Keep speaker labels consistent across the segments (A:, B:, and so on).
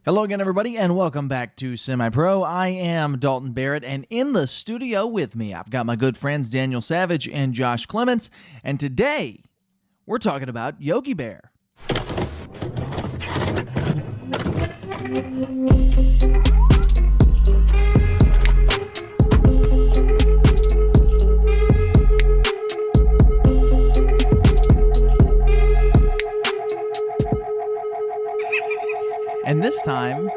A: Hello again, everybody, and welcome back to Semi-Pro. I am Dalton Barrett, and in the studio with me, I've got my good friends Daniel Savage and Josh Clements, and today, we're talking about Yogi Bear. And this time,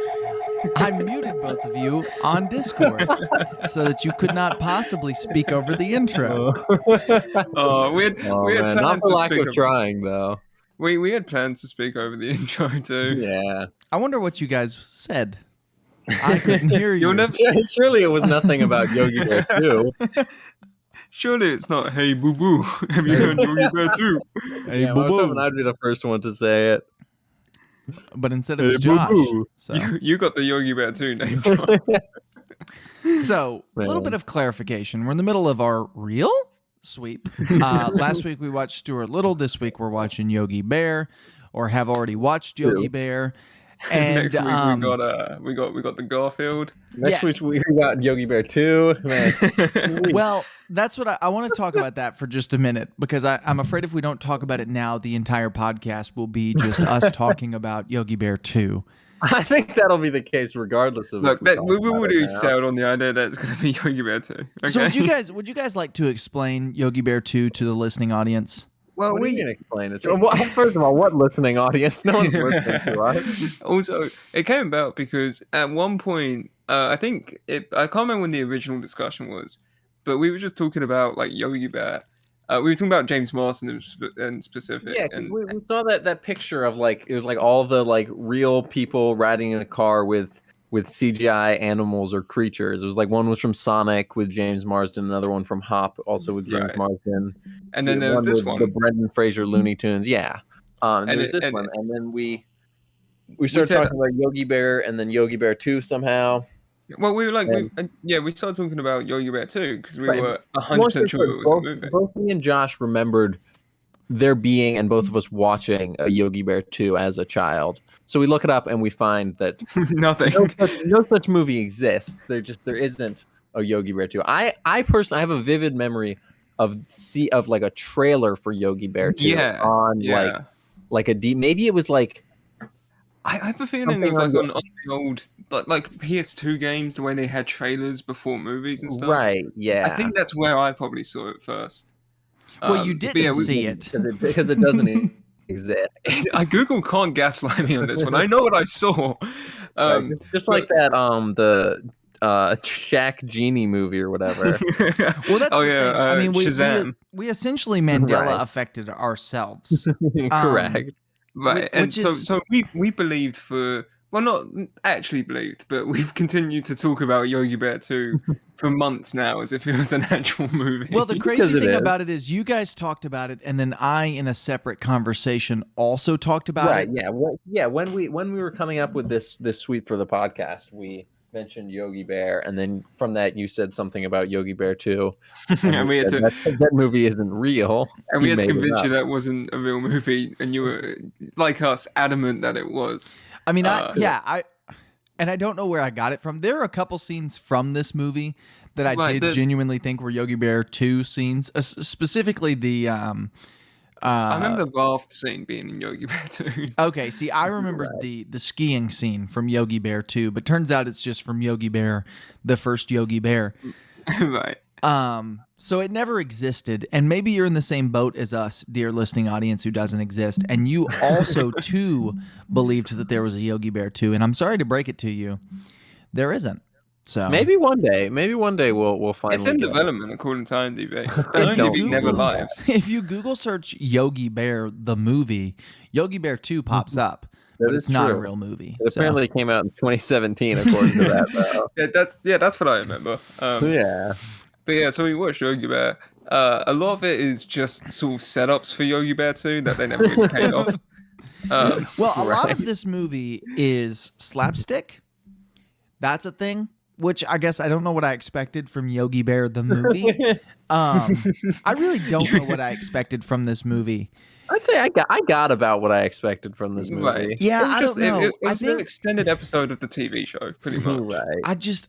A: I muted both of you on Discord so that you could not possibly speak over the intro.
B: We had plans
C: not for
B: to
C: lack
B: speak
C: of trying, though.
B: We had plans to speak over the intro too.
C: Yeah.
A: I wonder what you guys said. I couldn't hear you.
C: Surely it was nothing about Yogi Bear 2.
B: Surely it's not, hey boo boo, have you heard Yogi Bear 2?
A: Hey,
C: I was hoping I'd be the first one to say it.
A: But instead it was Josh. So,
B: You got the Yogi Bear 2 name.
A: so a little bit of clarification. We're in the middle of our real sweep. Last week we watched Stuart Little. This week we're watching Yogi Bear, or have already watched Yogi Bear. And
B: Next week we got the Garfield.
C: Next week we got Yogi Bear 2. Man.
A: Well, that's what I want to talk about that for just a minute, because I'm afraid if we don't talk about it now, the entire podcast will be just us talking about Yogi Bear 2.
C: I think that'll be the case regardless of.
B: Look, we already settled on the idea that it's going to be Yogi Bear 2. Okay?
A: So would you guys like to explain Yogi Bear 2 to the listening audience?
C: Well, we can explain this. First of all, what listening audience? No one's listening to us.
B: Also, it came about because at one point, I can't remember when the original discussion was, but we were just talking about like Yogi Bear. We were talking about James Marsden in specific.
C: Yeah,
B: and
C: we saw that picture of like it was like all the like real people riding in a car with CGI animals or creatures. It was like one was from Sonic with James Marsden, another one from Hop, also with James Marsden.
B: And then there was this one.
C: The Brendan Fraser Looney Tunes. Yeah. There was this one. And then we started talking about Yogi Bear and then Yogi Bear 2 somehow.
B: Well, we were like, we started talking about Yogi Bear 2 because we were 100% sure it was a movie.
C: Both me and Josh remembered there being, and both of us watching, a Yogi Bear 2 as a child. So we look it up and we find that
B: nothing.
C: No such movie exists. There isn't a Yogi Bear 2. I personally have a vivid memory of like a trailer for Yogi Bear 2 like a maybe it was like
B: I have a feeling it was like on the old like PS2 games, the way they had trailers before movies and stuff.
C: Right, yeah.
B: I think that's where I probably saw it first.
A: Well, you didn't see it.
C: Because it doesn't exist.
B: Google can't gaslight me on this one. I know what I saw.
C: Just like that the Shaq Genie movie or whatever.
A: Well, that's I mean,
B: Shazam.
A: We essentially Mandela affected ourselves.
C: Correct.
B: Right, and so we believed not actually believed, but we've continued to talk about Yogi Bear 2 for months now as if it was an actual movie.
A: Well, the crazy thing about it is you guys talked about it, and then I, in a separate conversation, also talked about it.
C: Yeah. When we were coming up with this sweep for the podcast, we mentioned Yogi Bear, and then from that you said something about Yogi Bear 2.
B: And we had to
C: that movie isn't real.
B: And we had to convince you that wasn't a real movie, and you were, like us, adamant that it was.
A: I mean, I don't know where I got it from. There are a couple scenes from this movie that I did genuinely think were Yogi Bear 2 scenes, specifically the
B: I remember the raft scene being in Yogi Bear 2.
A: Okay, see, I remember the skiing scene from Yogi Bear 2, but turns out it's just from Yogi Bear, the first Yogi Bear.
B: Right.
A: So it never existed, and maybe you're in the same boat as us, dear listening audience, who doesn't exist, and you also, too, believed that there was a Yogi Bear 2, and I'm sorry to break it to you, there isn't. So
C: maybe one day we'll finally.
B: It's in development according to IMDb. Never lives.
A: If you Google search Yogi Bear the movie, Yogi Bear 2 pops up, but it's not a real movie.
C: It apparently came out in 2017, according to that. Though.
B: That's what I remember. But yeah, so we watched Yogi Bear. A lot of it is just sort of setups for Yogi Bear 2 that they never really paid off.
A: Well, a lot of this movie is slapstick. That's a thing. Which I guess I don't know what I expected from Yogi Bear the movie. I really don't know what I expected from this movie.
C: I'd say I got about what I expected from this movie.
B: Right.
A: Yeah,
B: It was
A: I
B: just,
A: don't know.
B: It
A: I
B: was an
A: think
B: extended episode of the TV show, pretty much.
C: Right.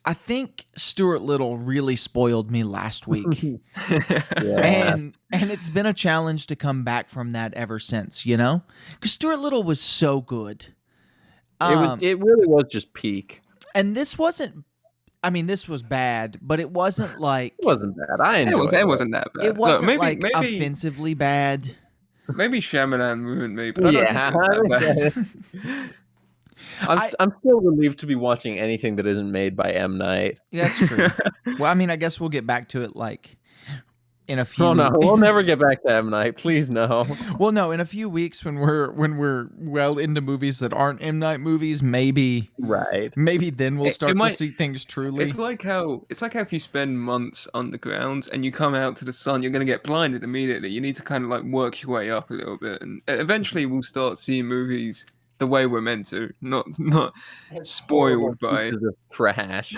A: I think Stuart Little really spoiled me last week.
C: Yeah.
A: And it's been a challenge to come back from that ever since, you know? Because Stuart Little was so good.
C: It really was just peak.
A: And this wasn't. I mean, this was bad, but it wasn't like
C: It wasn't bad. I enjoyed
B: It
C: it.
B: wasn't that bad.
A: it wasn't
B: Look,
A: like
B: maybe
A: offensively bad.
B: maybe Shyamalan ruined me, but I don't think it was that bad.
C: I'm still relieved to be watching anything that isn't made by M. Night.
A: That's true. Well, I mean, I guess we'll get back to it like in a few.
C: Oh no, we'll never get back to M. Night. Please no.
A: Well, no, in a few weeks when we're well into movies that aren't M. Night movies, maybe
C: Right.
A: then we'll start to see things truly.
B: It's like how if you spend months underground and you come out to the sun, you're going to get blinded immediately. You need to kind of like work your way up a little bit, and eventually we'll start seeing movies the way we're meant to, not spoiled by
C: Pieces of trash.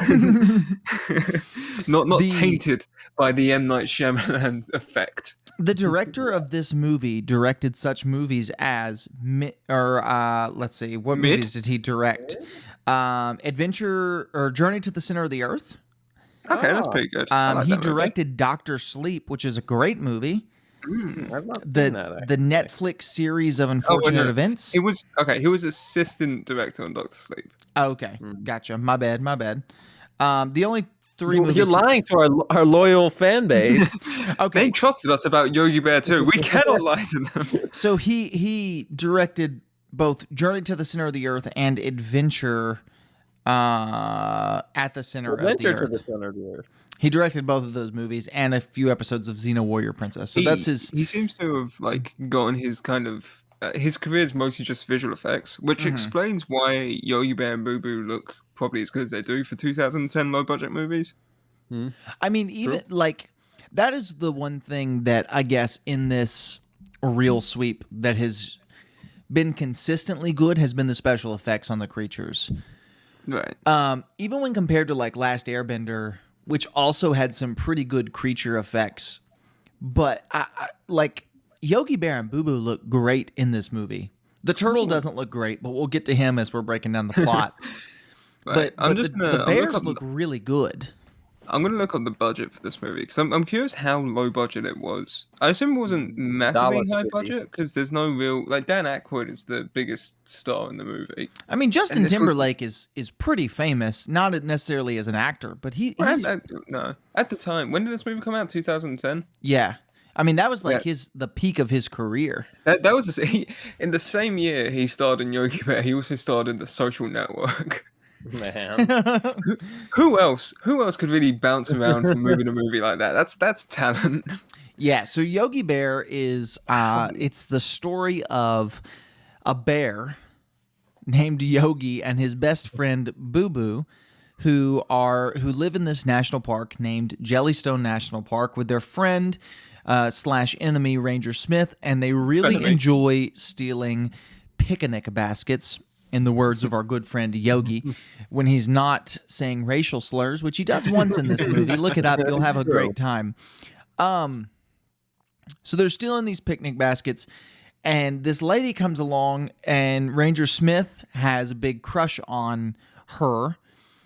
B: not tainted by the M. Night Shyamalan effect.
A: The director of this movie directed such movies as let's see, what movies did he direct? Adventure or Journey to the Center of the Earth.
B: Okay, that's pretty good. I like
A: He
B: that movie.
A: directed Doctor Sleep, which is a great movie.
C: I've not seen that.
A: The Netflix series of unfortunate events.
B: He was assistant director on Doctor Sleep.
A: Oh, okay, gotcha. My bad. The only three movies.
C: You're lying to our loyal fan base.
A: Okay,
B: They trusted us about Yogi Bear too. We cannot lie to them.
A: so he directed both Journey to the Center of the Earth and Adventure at the Center of the
C: Adventure
A: Earth.
C: to the Center of the Earth.
A: He directed both of those movies and a few episodes of Xena Warrior Princess. So that's his.
B: He seems to have like gotten his kind of his career is mostly just visual effects, which explains why Yogi Bear and Boo Boo look probably as good as they do for 2010 low budget movies.
A: I mean, even like that is the one thing that I guess in this real sweep that has been consistently good has been the special effects on the creatures.
B: Right.
A: Even when compared to like Last Airbender, which also had some pretty good creature effects, but I like Yogi Bear and Boo Boo look great in this movie. The turtle doesn't look great, but we'll get to him as we're breaking down the plot.
B: Right.
A: But the bears look really good.
B: I'm gonna look up the budget for this movie because I'm curious how low budget it was. I assume it wasn't massively high
C: $1.50.
B: budget because there's no real like Dan Aykroyd is the biggest star in the movie.
A: I mean, Justin
B: this was-
A: Timberlake is pretty famous, not necessarily as an actor, but he's
B: No, at the time, when did this movie come out? 2010.
A: yeah. I mean, that was like the peak of his career.
B: That was in the same year he starred in Yogi Bear. He also starred in The Social Network.
C: Man.
B: Who else could really bounce around from movie to movie like that? That's talent.
A: Yeah, so Yogi Bear is it's the story of a bear named Yogi and his best friend Boo Boo who live in this national park named Jellystone National Park with their friend / enemy Ranger Smith, and they really enjoy stealing picnic baskets, in the words of our good friend Yogi, when he's not saying racial slurs, which he does once in this movie. Look it up. You'll have a great time. So they're stealing these picnic baskets, and this lady comes along, and Ranger Smith has a big crush on her,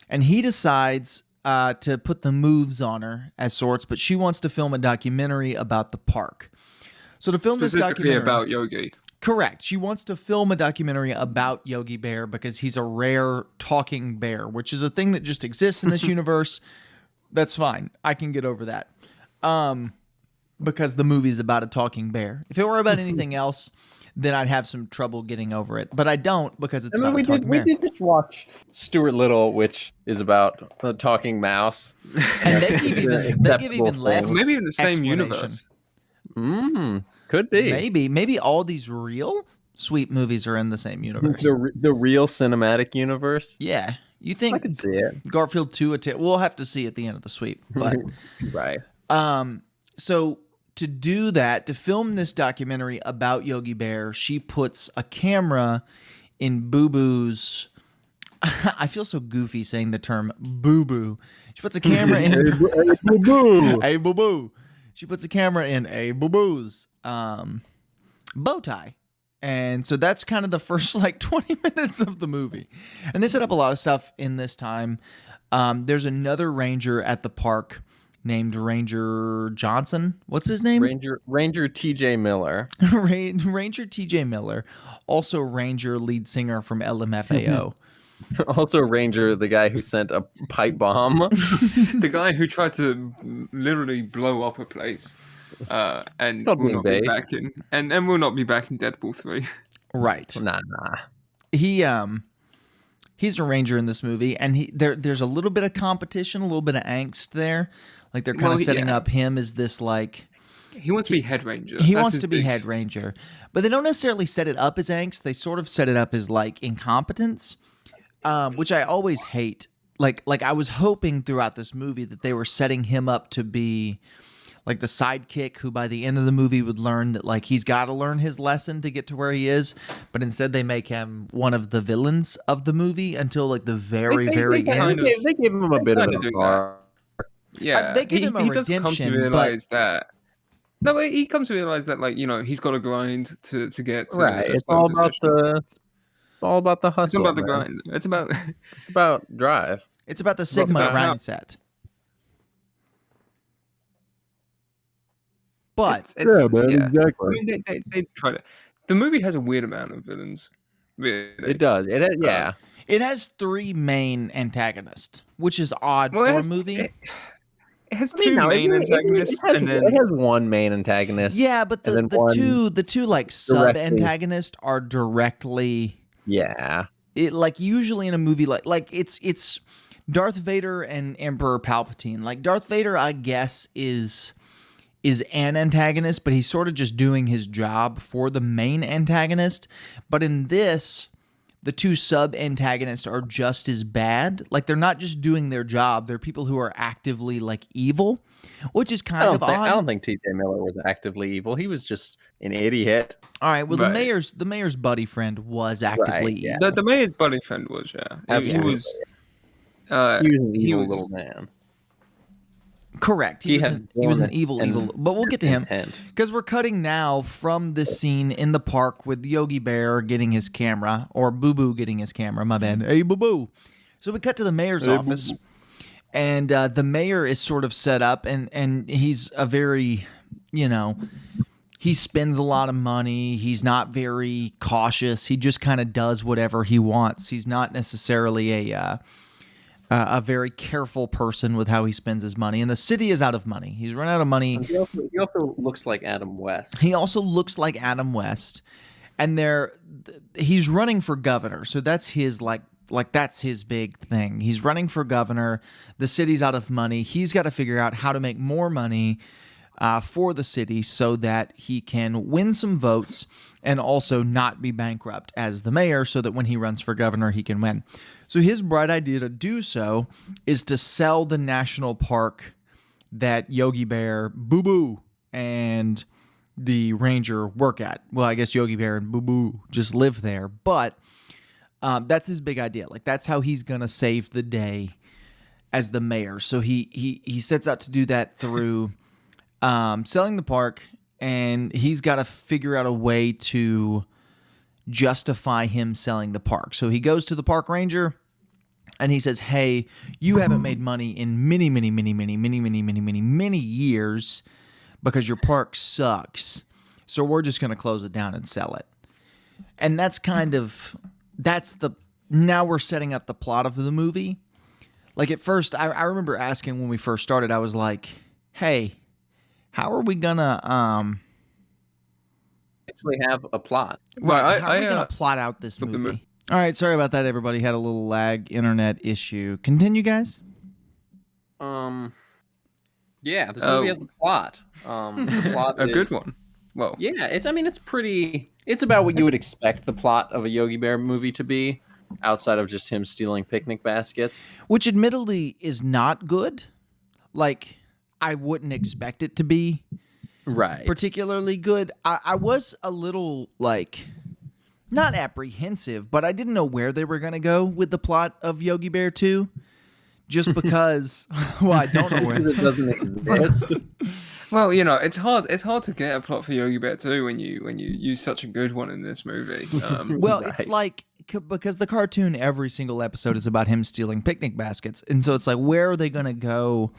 A: and he decides to put the moves on her as sorts, but she wants to film a documentary about the park. So to film this
B: Specifically
A: documentary
B: about Yogi.
A: Correct. She wants to film a documentary about Yogi Bear because he's a rare talking bear, which is a thing that just exists in this universe. That's fine. I can get over that. Because the movie's about a talking bear. If it were about anything else, then I'd have some trouble getting over it. But I don't because it's about a talking bear.
C: We did just watch Stuart Little, which is about a talking mouse.
A: And they give even less.
B: Maybe in the same
A: explanation.
B: universe.
C: Could be.
A: Maybe all these real sweet movies are in the same universe.
C: The real cinematic universe.
A: Yeah. You think
C: I could see it.
A: Garfield 2 we'll have to see at the end of the sweep. But
C: Right.
A: so to do that, to film this documentary about Yogi Bear, she puts a camera in Boo Boo's. I feel so goofy saying the term Boo Boo. She puts a camera in.
C: Hey, Boo Boo.
A: Hey, Boo Boo. She puts a camera in a Boo Boo's bow tie. And so that's kind of the first like 20 minutes of the movie. And they set up a lot of stuff in this time. There's another ranger at the park named Ranger Johnson. What's his name?
C: Ranger TJ Miller.
A: Ranger TJ Miller. Also Ranger lead singer from LMFAO.
C: Also Ranger, the guy who sent a pipe bomb.
B: The guy who tried to literally blow up a place. And
C: Not
B: will not
C: being
B: be back in, and will not be back in Deadpool 3.
A: Right.
C: Nah.
A: He's a ranger in this movie, and there's a little bit of competition, a little bit of angst there. Like they're kind of setting up him as this like
B: he wants to be head ranger.
A: He wants to be head ranger, but they don't necessarily set it up as angst. They sort of set it up as like incompetence, which I always hate. Like I was hoping throughout this movie that they were setting him up to be like the sidekick who by the end of the movie would learn that like he's got to learn his lesson to get to where he is, but instead they make him one of the villains of the movie until like the very end.
C: They gave him a bit of an arc.
B: Yeah,
A: they give him a
B: he
A: redemption,
B: does come to realize that. No, but he comes to realize that, like, you know, he's got to grind to get to
C: right. It's all about the hustle.
B: It's about the grind. It's
C: about drive.
A: It's about the Sigma mindset. But
C: exactly.
B: I mean, they try to. The movie has a weird amount of villains. Really.
C: It does.
A: It has 3 main antagonists, which is odd for a movie.
B: It has 2 main antagonists, and then
C: it has 1 main antagonist.
A: Yeah, but the two like sub antagonists are directly.
C: Yeah.
A: It like usually in a movie like it's Darth Vader and Emperor Palpatine. Like Darth Vader, I guess is an antagonist, but he's sort of just doing his job for the main antagonist. But in this, the 2 sub-antagonists are just as bad. Like, they're not just doing their job. They're people who are actively, like, evil, which is kind of odd.
C: I don't think T.J. Miller was actively evil. He was just an idiot.
A: All right, well, the mayor's buddy friend was actively evil.
B: The mayor's buddy friend was, yeah. He was
C: an evil little man.
A: Correct. He was an evil, but we'll get to him because we're cutting now from this scene in the park with Yogi Bear getting his camera, or Boo Boo getting his camera. My bad. Hey, Boo Boo. So we cut to the mayor's office, and the mayor is sort of set up, and he's a very, he spends a lot of money. He's not very cautious. He just kind of does whatever he wants. He's not necessarily a very careful person with how he spends his money, and the city is out of money. He's run out of money.
C: He also looks like Adam West.
A: And he's running for governor, so that's his that's his big thing. He's running for governor. The city's out of money. He's got to figure out how to make more money for the city so that he can win some votes and also not be bankrupt as the mayor, so that when he runs for governor, he can win. So his bright idea to do so is to sell the national park that Yogi Bear, Boo Boo, and the ranger work at. Well, I guess Yogi Bear and Boo Boo just live there, but that's his big idea. Like, that's how he's gonna save the day as the mayor. So he sets out to do that through selling the park, and he's got to figure out a way to justify him selling the park. So he goes to the park ranger and he says, "Hey, you haven't made money in many years because your park sucks. So we're just going to close it down and sell it." And now we're setting up the plot of the movie. Like, at first, I remember asking when we first started, I was like, "Hey, how are we gonna
C: actually have a plot?"
A: Right, how are we gonna plot out this movie? All right, sorry about that, everybody. Had a little lag internet issue. Continue, guys.
C: Yeah, this movie has a plot. The plot
B: a good one. Well,
C: yeah, it's about what you would expect the plot of a Yogi Bear movie to be, outside of just him stealing picnic baskets.
A: Which admittedly is not good. Like, I wouldn't expect it to be particularly good. I was a little, like, not apprehensive, but I didn't know where they were going to go with the plot of Yogi Bear 2. Just because, well, I don't know where.
C: Because it doesn't exist.
B: Well, you know, it's hard. It's hard to get a plot for Yogi Bear too when you use such a good one in this movie.
A: Well,
C: Right.
A: it's like because the cartoon every single episode is about him stealing picnic baskets, and so it's like, where are they going to go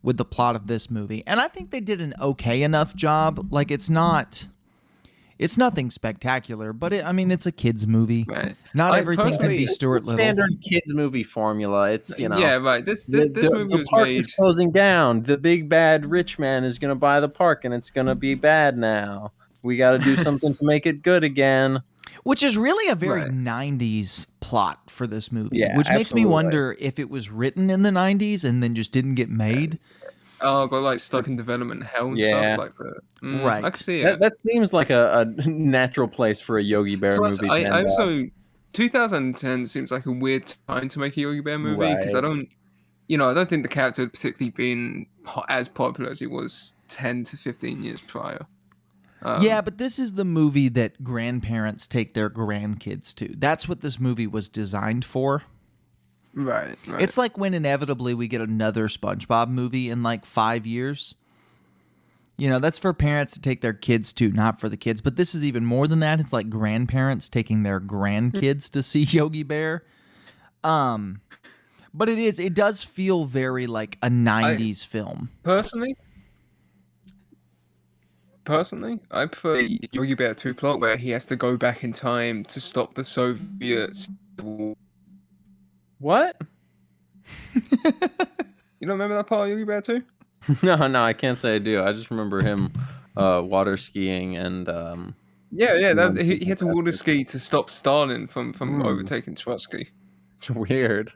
A: with the plot of this movie? And I think they did an okay enough job. Like, it's nothing spectacular, but I mean, it's a kids movie.
B: Right.
A: Not
B: I
A: everything can
B: personally-
A: be
B: It's
A: Stuart Little.
C: Standard kids movie formula. It's
B: Yeah, right. This
C: the
B: movie was
C: park
B: made.
C: is closing down. The big bad rich man is gonna buy the park, and it's gonna be bad now. We got to do something to make it good again.
A: Which is really a very
B: Right.
A: 90s plot for this movie,
C: Yeah,
A: which makes me
C: absolutely.
A: wonder if it was written in the 90s and then just didn't get made.
B: Oh, got like stuck in development hell and
C: Yeah.
B: stuff like that.
A: Right.
B: I can see it.
C: That seems like a natural place for a Yogi Bear
B: Plus,
C: movie.
B: I
C: to end up.
B: also 2010 seems like a weird time to make a Yogi Bear movie because I
C: Right.
B: don't think the character had particularly been as popular as he was 10 to 15 years prior.
A: Yeah, but this is the movie that grandparents take their grandkids to. That's what this movie was designed for.
B: Right.
A: It's like when inevitably we get another SpongeBob movie in like 5 years. You know, that's for parents to take their kids to, not for the kids. But this is even more than that. It's like grandparents taking their grandkids to see Yogi Bear. But it does feel very like a 90s film.
B: Personally, I prefer Yogi Bear 2 plot where he has to go back in time to stop the Soviets. You
C: What?
B: don't remember that part of Yogi Bear 2?
C: No, I can't say I do. I just remember him water skiing and
B: Yeah,
C: Yeah,
B: he had to water ski to stop Stalin from
C: Hmm.
B: overtaking Trotsky.
C: weird.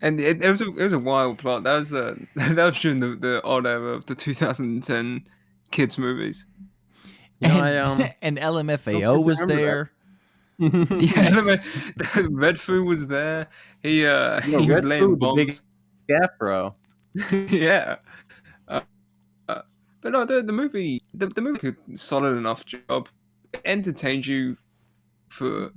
B: And it was a wild plot. That was that was during the odd era of the 2010 kids movies.
C: You know,
A: And,
C: I
A: and
C: don't
A: LMFAO was
C: remember that.
A: there.
B: Yeah, Red Foo was there. He was
C: Red
B: laying
C: Food, the big
B: bombs.
C: afro.
B: Yeah. But no, the movie did a solid enough job. It entertained you for.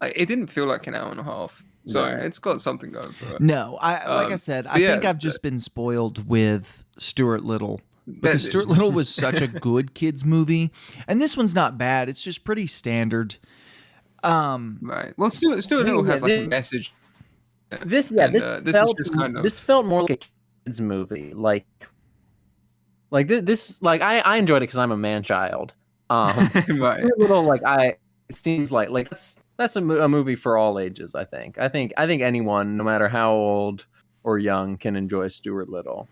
B: It didn't feel like an hour and a half, so
C: Right.
B: it's got something going for it.
A: No, like I said, I
B: but yeah,
A: think I've just been spoiled with Stuart Little. Because
B: That-
A: Stuart Little was such a good kids movie, and this one's not bad. It's just pretty standard.
B: Right. Well, Stuart Little has like a message.
C: This
B: And,
C: this
B: is
C: felt
B: just kind of-
C: this felt more like a kids movie. Like this I enjoyed it because I'm a man child.
B: Right.
C: Stuart Little it seems like that's a movie for all ages. I think anyone, no matter how old or young, can enjoy Stuart Little.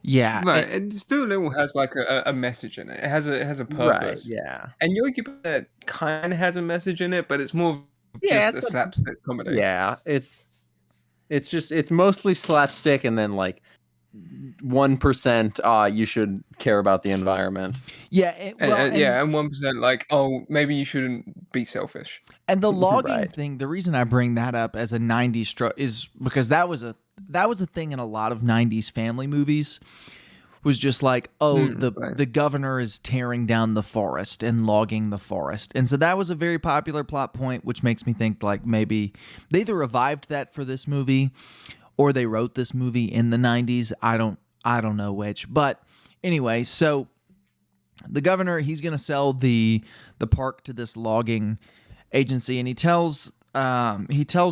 A: Yeah,
B: Right. And Stuart Little has like a message in it. It has a
C: Right?
B: purpose.
C: Yeah.
B: And Yogi Bear kind of has a message in it, but it's more of
C: Yeah,
B: just a
C: it's a-
B: slapstick comedy.
C: Yeah. It's mostly slapstick, and then 1%. You should care about the environment.
A: yeah,
B: And 1% like, oh, maybe you shouldn't be selfish.
A: And the logging
C: Right.
A: thing, the reason I bring that up as a 90s is because that was a thing in a lot of 90s family movies, was just like, oh,
B: right.
A: the governor is tearing down the forest and logging the forest. And so that was a very popular plot point, which makes me think like maybe they either revived that for this movie or they wrote this movie in the 90s. I don't know which. But anyway, so the governor, he's going to sell the park to this logging agency, and he tells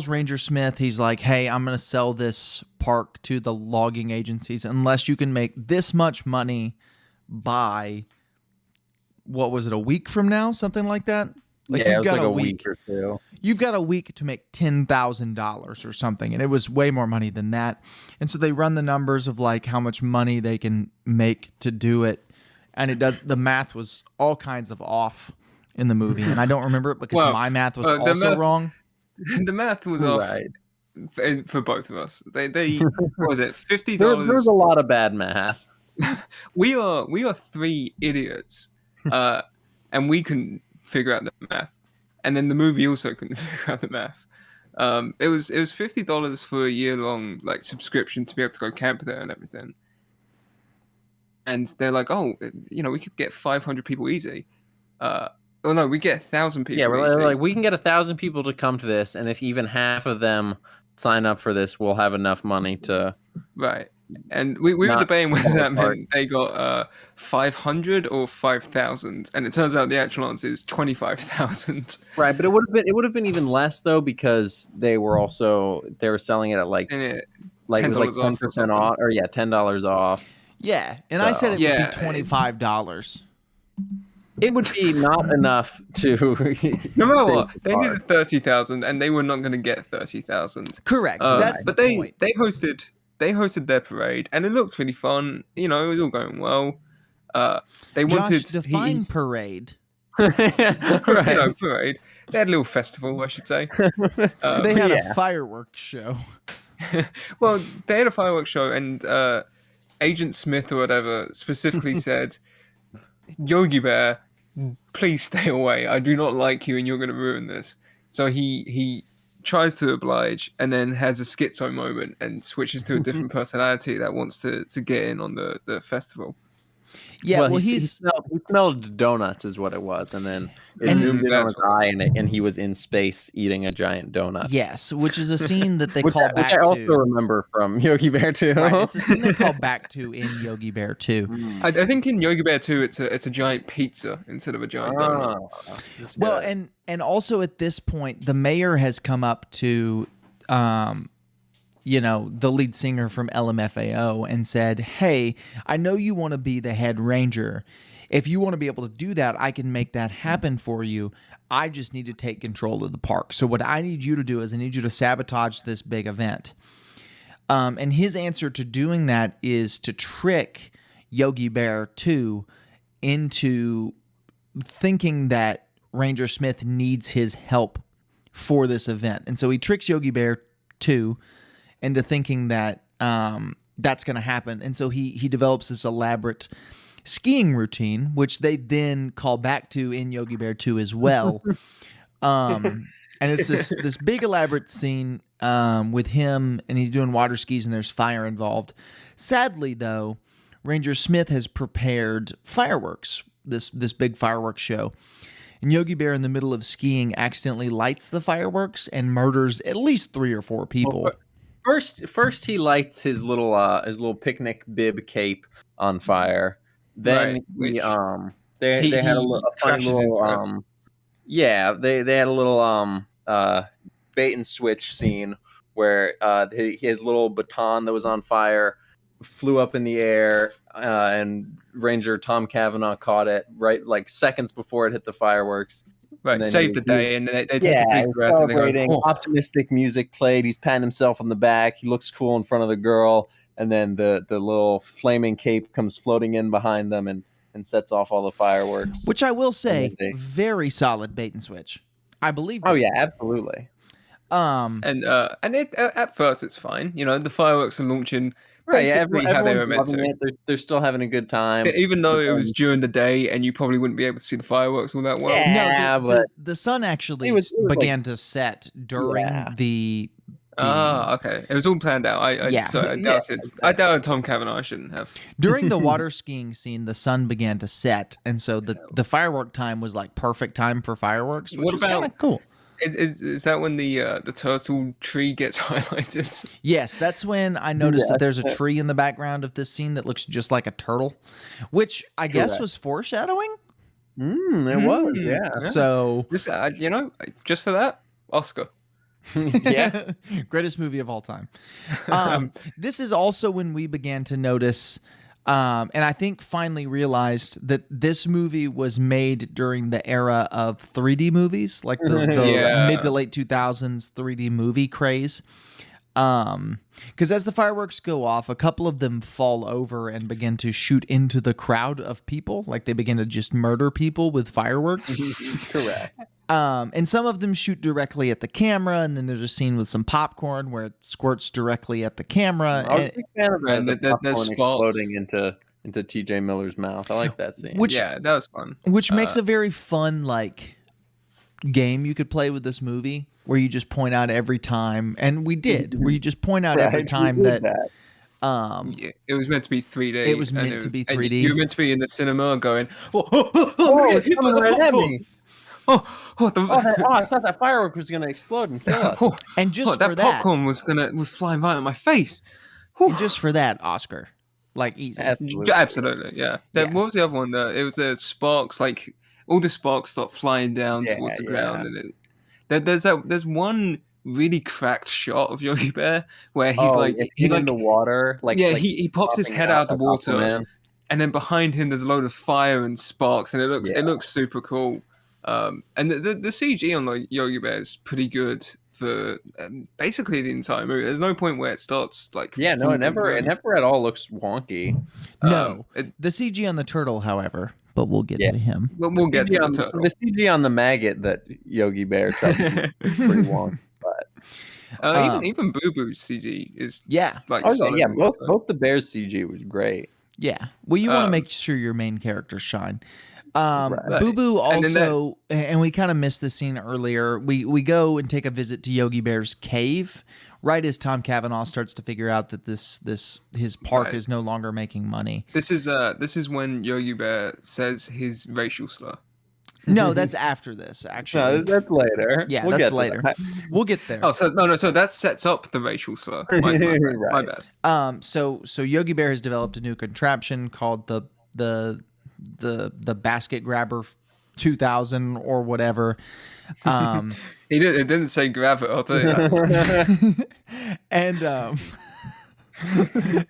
A: Ranger Smith, he's like, hey, I'm going to sell this park to the logging agencies unless you can make this much money by, what was it, a week from now? Something like that? Like,
C: yeah,
A: you've
C: it was
A: got
C: a week or two.
A: You've got a week to make $10,000 or something. And it was way more money than that. And so they run the numbers of like how much money they can make to do it. And the math was all kinds of off in the movie. And I don't remember it because
B: Well,
A: my math was
B: the
A: also
B: math-
A: wrong.
B: The math was off
C: Right.
B: for both of us. They what was it, $50?
C: There's a lot of bad math.
B: We are three idiots, and we couldn't figure out the math, and then the movie also couldn't figure out the math. It was $50 for a year-long like subscription to be able to go camp there and everything. And they're like, oh, we could get 500 people easy. Oh no, we get 1,000 people.
C: Yeah, we're
B: easy.
C: like, we can get 1,000 people to come to this, and if even half of them sign up for this, we'll have enough money to.
B: Right. And we were
C: Not
B: debating whether that
C: ballpark.
B: meant they got 500 or 5,000, and it turns out the actual answer is 25,000.
C: Right, but it would have been even less though, because they were selling it at like
B: And it
C: it was like
B: $10 off or
C: 10%
B: something.
C: off, or $10 off.
A: Yeah, and I said it
B: Yeah.
A: would be $25.
C: It would be not enough to.
B: No matter
C: save
B: what,
C: the
B: they
C: park.
B: needed 30,000, and they were not going to get 30,000.
A: Correct. That's
B: but
A: the
B: they
A: point.
B: they hosted their parade, and it looked really fun. You know, it was all going well. They wanted
A: Josh, define parade.
C: Right.
B: Parade. They had a little festival, I should say.
A: They had
C: yeah.
A: a fireworks show.
B: Well, they had a fireworks show, and Agent Smith or whatever specifically said, "Yogi Bear, please stay away. I do not like you, and you're going to ruin this." So he tries to oblige, and then has a schizo moment and switches to a different personality that wants to get in on the festival.
A: Yeah, well,
C: he
A: he's
C: smelled donuts is what it was, and then it
A: And-
C: zoomed in on
B: That's
C: his eye, and he was in space eating a giant donut.
A: yes, which is a scene that they
C: which,
A: call
C: which
A: back
C: I also
A: to.
C: remember from Yogi Bear too.
A: Right, it's a scene they call back to in Yogi Bear 2.
B: I think in Yogi Bear 2, it's a giant pizza instead of a giant donut.
C: That's
A: Well,
C: good.
A: and also at this point, the mayor has come up to, the lead singer from LMFAO and said, "Hey, I know you want to be the head ranger. If you want to be able to do that, I can make that happen for you. I just need to take control of the park. So what I need you to do is I need you to sabotage this big event." And his answer to doing that is to trick Yogi Bear 2 into thinking that Ranger Smith needs his help for this event. And so he tricks Yogi Bear 2 into thinking that that's going to happen. And so he develops this elaborate skiing routine, which they then call back to in Yogi Bear 2 as well. And it's this big elaborate scene with him, and he's doing water skis, and there's fire involved. Sadly, though, Ranger Smith has prepared fireworks, this big fireworks show. And Yogi Bear, in the middle of skiing, accidentally lights the fireworks and murders at least 3 or 4 people.
C: Well, first he lights his little picnic bib cape on fire. Then
B: Right,
C: they had a funny
B: trashes into
C: little they had a little bait and switch scene where his little baton that was on fire flew up in the air, and Ranger Tom Cavanagh caught it right like seconds before it hit the fireworks.
B: Right,
C: then
B: save the day, and they take a big breath and they go,
C: celebrating.
B: "Oh."
C: Optimistic music played. He's patting himself on the back. He looks cool in front of the girl, and then the little flaming cape comes floating in behind them and sets off all the fireworks.
A: Which I will say,
C: And then
A: very solid bait and switch. I believe.
C: Oh yeah, absolutely.
B: And it at first it's fine. You know, the fireworks are launching
C: Right, yeah,
B: basically how they were
C: everyone's
B: meant
C: loving
B: to.
C: it. They're still having a good time.
B: Even though it was during the day and you probably wouldn't be able to see the fireworks all that well.
C: Yeah.
A: No,
C: but
A: the sun actually
C: it was
A: began to set during
C: Yeah.
A: the.
B: Okay. It was all planned out. I
A: Yeah.
B: doubted.
C: exactly.
B: I doubted Tom Cavanagh. I shouldn't have.
A: During the water skiing scene, the sun began to set, and so the firework time was like perfect time for fireworks, which
B: What
A: is
B: about-
A: kind of cool.
B: Is that when the turtle tree gets highlighted?
A: Yes, that's when I noticed that there's a tree in the background of this scene that looks just like a turtle, which I guess
C: Correct.
A: was foreshadowing.
C: it was, yeah.
B: Yeah.
A: So
B: This, just for that, Oscar.
C: Yeah.
A: greatest movie of all time. This is also when we began to notice, and I think finally realized that this movie was made during the era of 3D movies, like the
B: Yeah.
A: mid to late 2000s 3D movie craze. Because as the fireworks go off, a couple of them fall over and begin to shoot into the crowd of people, like they begin to just murder people with fireworks.
C: Correct.
A: And some of them shoot directly at the camera, and then there's a scene with some popcorn where it squirts directly at the camera.
C: I was a
A: and-
C: big fan of
B: And
C: the
B: the
C: popcorn
B: sparks.
C: exploding into TJ Miller's mouth. I like that scene.
A: Which-
B: Yeah, that was fun.
A: Which makes a very fun game you could play with this movie, where you just point out every time, and we did, where you just point out every
C: Right,
A: time
C: we did
A: that
B: Yeah, it was meant to be 3D.
A: It was
B: and
A: meant to be
B: and
A: 3D.
B: You were meant to be in the cinema going, oh,
C: it's coming right at me.
B: Oh,
C: I thought that firework was going to explode and kill us.
B: oh,
A: and just
B: that
A: for that,
B: popcorn was flying right at my face.
A: And just for that, Oscar. Like, easy.
B: Absolutely, yeah. What was the other one? It was the sparks, like all the sparks start flying down towards the ground, and there's one really cracked shot of Yogi Bear where he's
C: he's in the water,
B: he pops his head out of the water, and then behind him there's a load of fire and sparks, and it looks super cool. And the CG on the Yogi Bear is pretty good for basically the entire movie. There's no point where it starts like
C: it never at all looks wonky.
A: No, the CG on the turtle, however, but we'll get to him.
B: We'll get to the turtle.
C: The CG on the maggot that Yogi Bear tried to do is pretty wonky, but
B: even Boo Boo's CG is
C: both the bears CG was great.
A: Yeah, well, you want to make sure your main characters shine.
B: Right.
A: Boo Boo also, and we kind of missed this scene earlier. We go and take a visit to Yogi Bear's cave right as Tom Cavanagh starts to figure out that his park is no longer making money.
B: This is when Yogi Bear says his racial slur.
A: No, that's after this. Actually,
C: no, that's later.
A: Yeah, that's later. We'll get there.
B: Oh, so that sets up the racial slur. My bad.
A: So Yogi Bear has developed a new contraption called the basket grabber 2000 or whatever.
B: It didn't say grab it, I'll tell you that.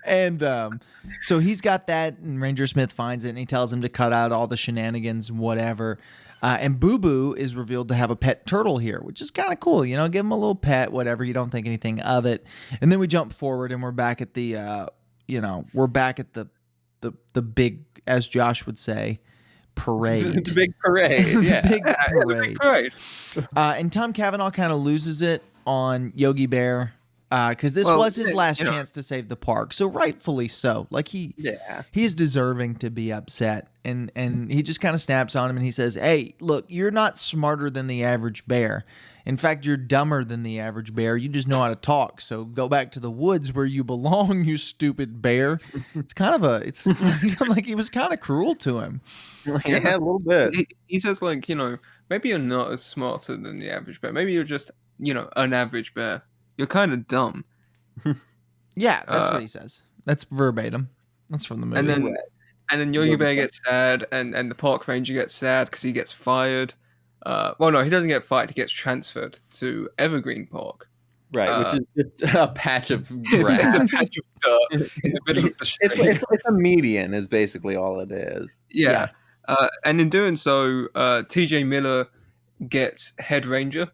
A: and so he's got that, and Ranger Smith finds it, and he tells him to cut out all the shenanigans and whatever. And Boo Boo is revealed to have a pet turtle here, which is kind of cool. You know, give him a little pet, whatever. You don't think anything of it. And then we jump forward, and we're back at the the big, as Josh would say, parade.
C: The big parade. Yeah.
A: The big parade. And Tom Cavanagh kind of loses it on Yogi Bear because this was his last chance to save the park. So rightfully so. Like he is deserving to be upset. And he just kind of snaps on him and he says, "Hey, look, you're not smarter than the average bear. In fact, you're dumber than the average bear. You just know how to talk. So go back to the woods where you belong, you stupid bear." It's like he was kind of cruel to him.
C: Yeah, a little bit.
B: He says, like, maybe you're not as smarter than the average bear. Maybe you're just, an average bear. You're kind of dumb.
A: Yeah, that's what he says. That's verbatim. That's from the movie.
B: And then Yogi Bear gets sad, and the park ranger gets sad because he gets fired. Well, no, he doesn't get fired. He gets transferred to Evergreen Park.
C: Right, which is just a patch of grass.
B: It's a patch of dirt in the middle of the street.
C: It's like a median is basically all it is.
B: Yeah. And in doing so, TJ Miller gets head ranger,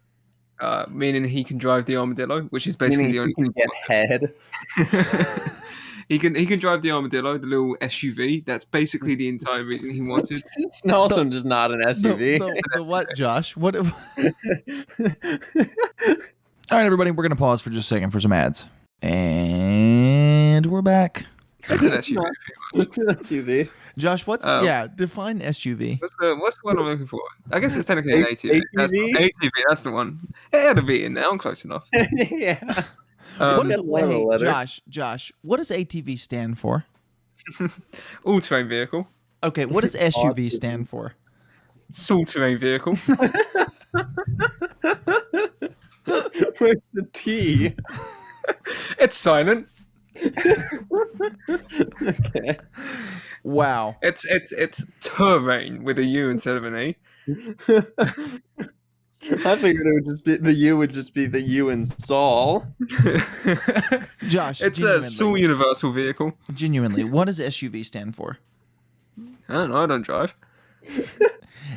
B: meaning he can drive the armadillo, which is basically the only thing
C: he can get head.
B: He can drive the armadillo, the little SUV. That's basically the entire reason he wanted.
C: It's also just not an SUV.
A: The what, Josh? What? All right, everybody, we're going to pause for just a second for some ads. And we're back.
B: It's an SUV.
C: It's an SUV.
A: Josh, define SUV.
B: What's the one I'm looking for? I guess it's technically an ATV. ATV, that's the one. It had to be in there. I'm close enough.
C: Yeah.
A: Josh, what does ATV stand for?
B: All-terrain vehicle.
A: Okay, what does SUV stand for?
B: All-terrain vehicle.
C: Where's the T?
B: It's silent.
A: Okay. Wow.
B: It's terrain with a U instead of an E.
C: I figured it would just be the U would just be the U in Saul.
A: Josh,
B: it's a Saul universal vehicle.
A: Genuinely, what does SUV stand for?
B: I don't know. I don't drive.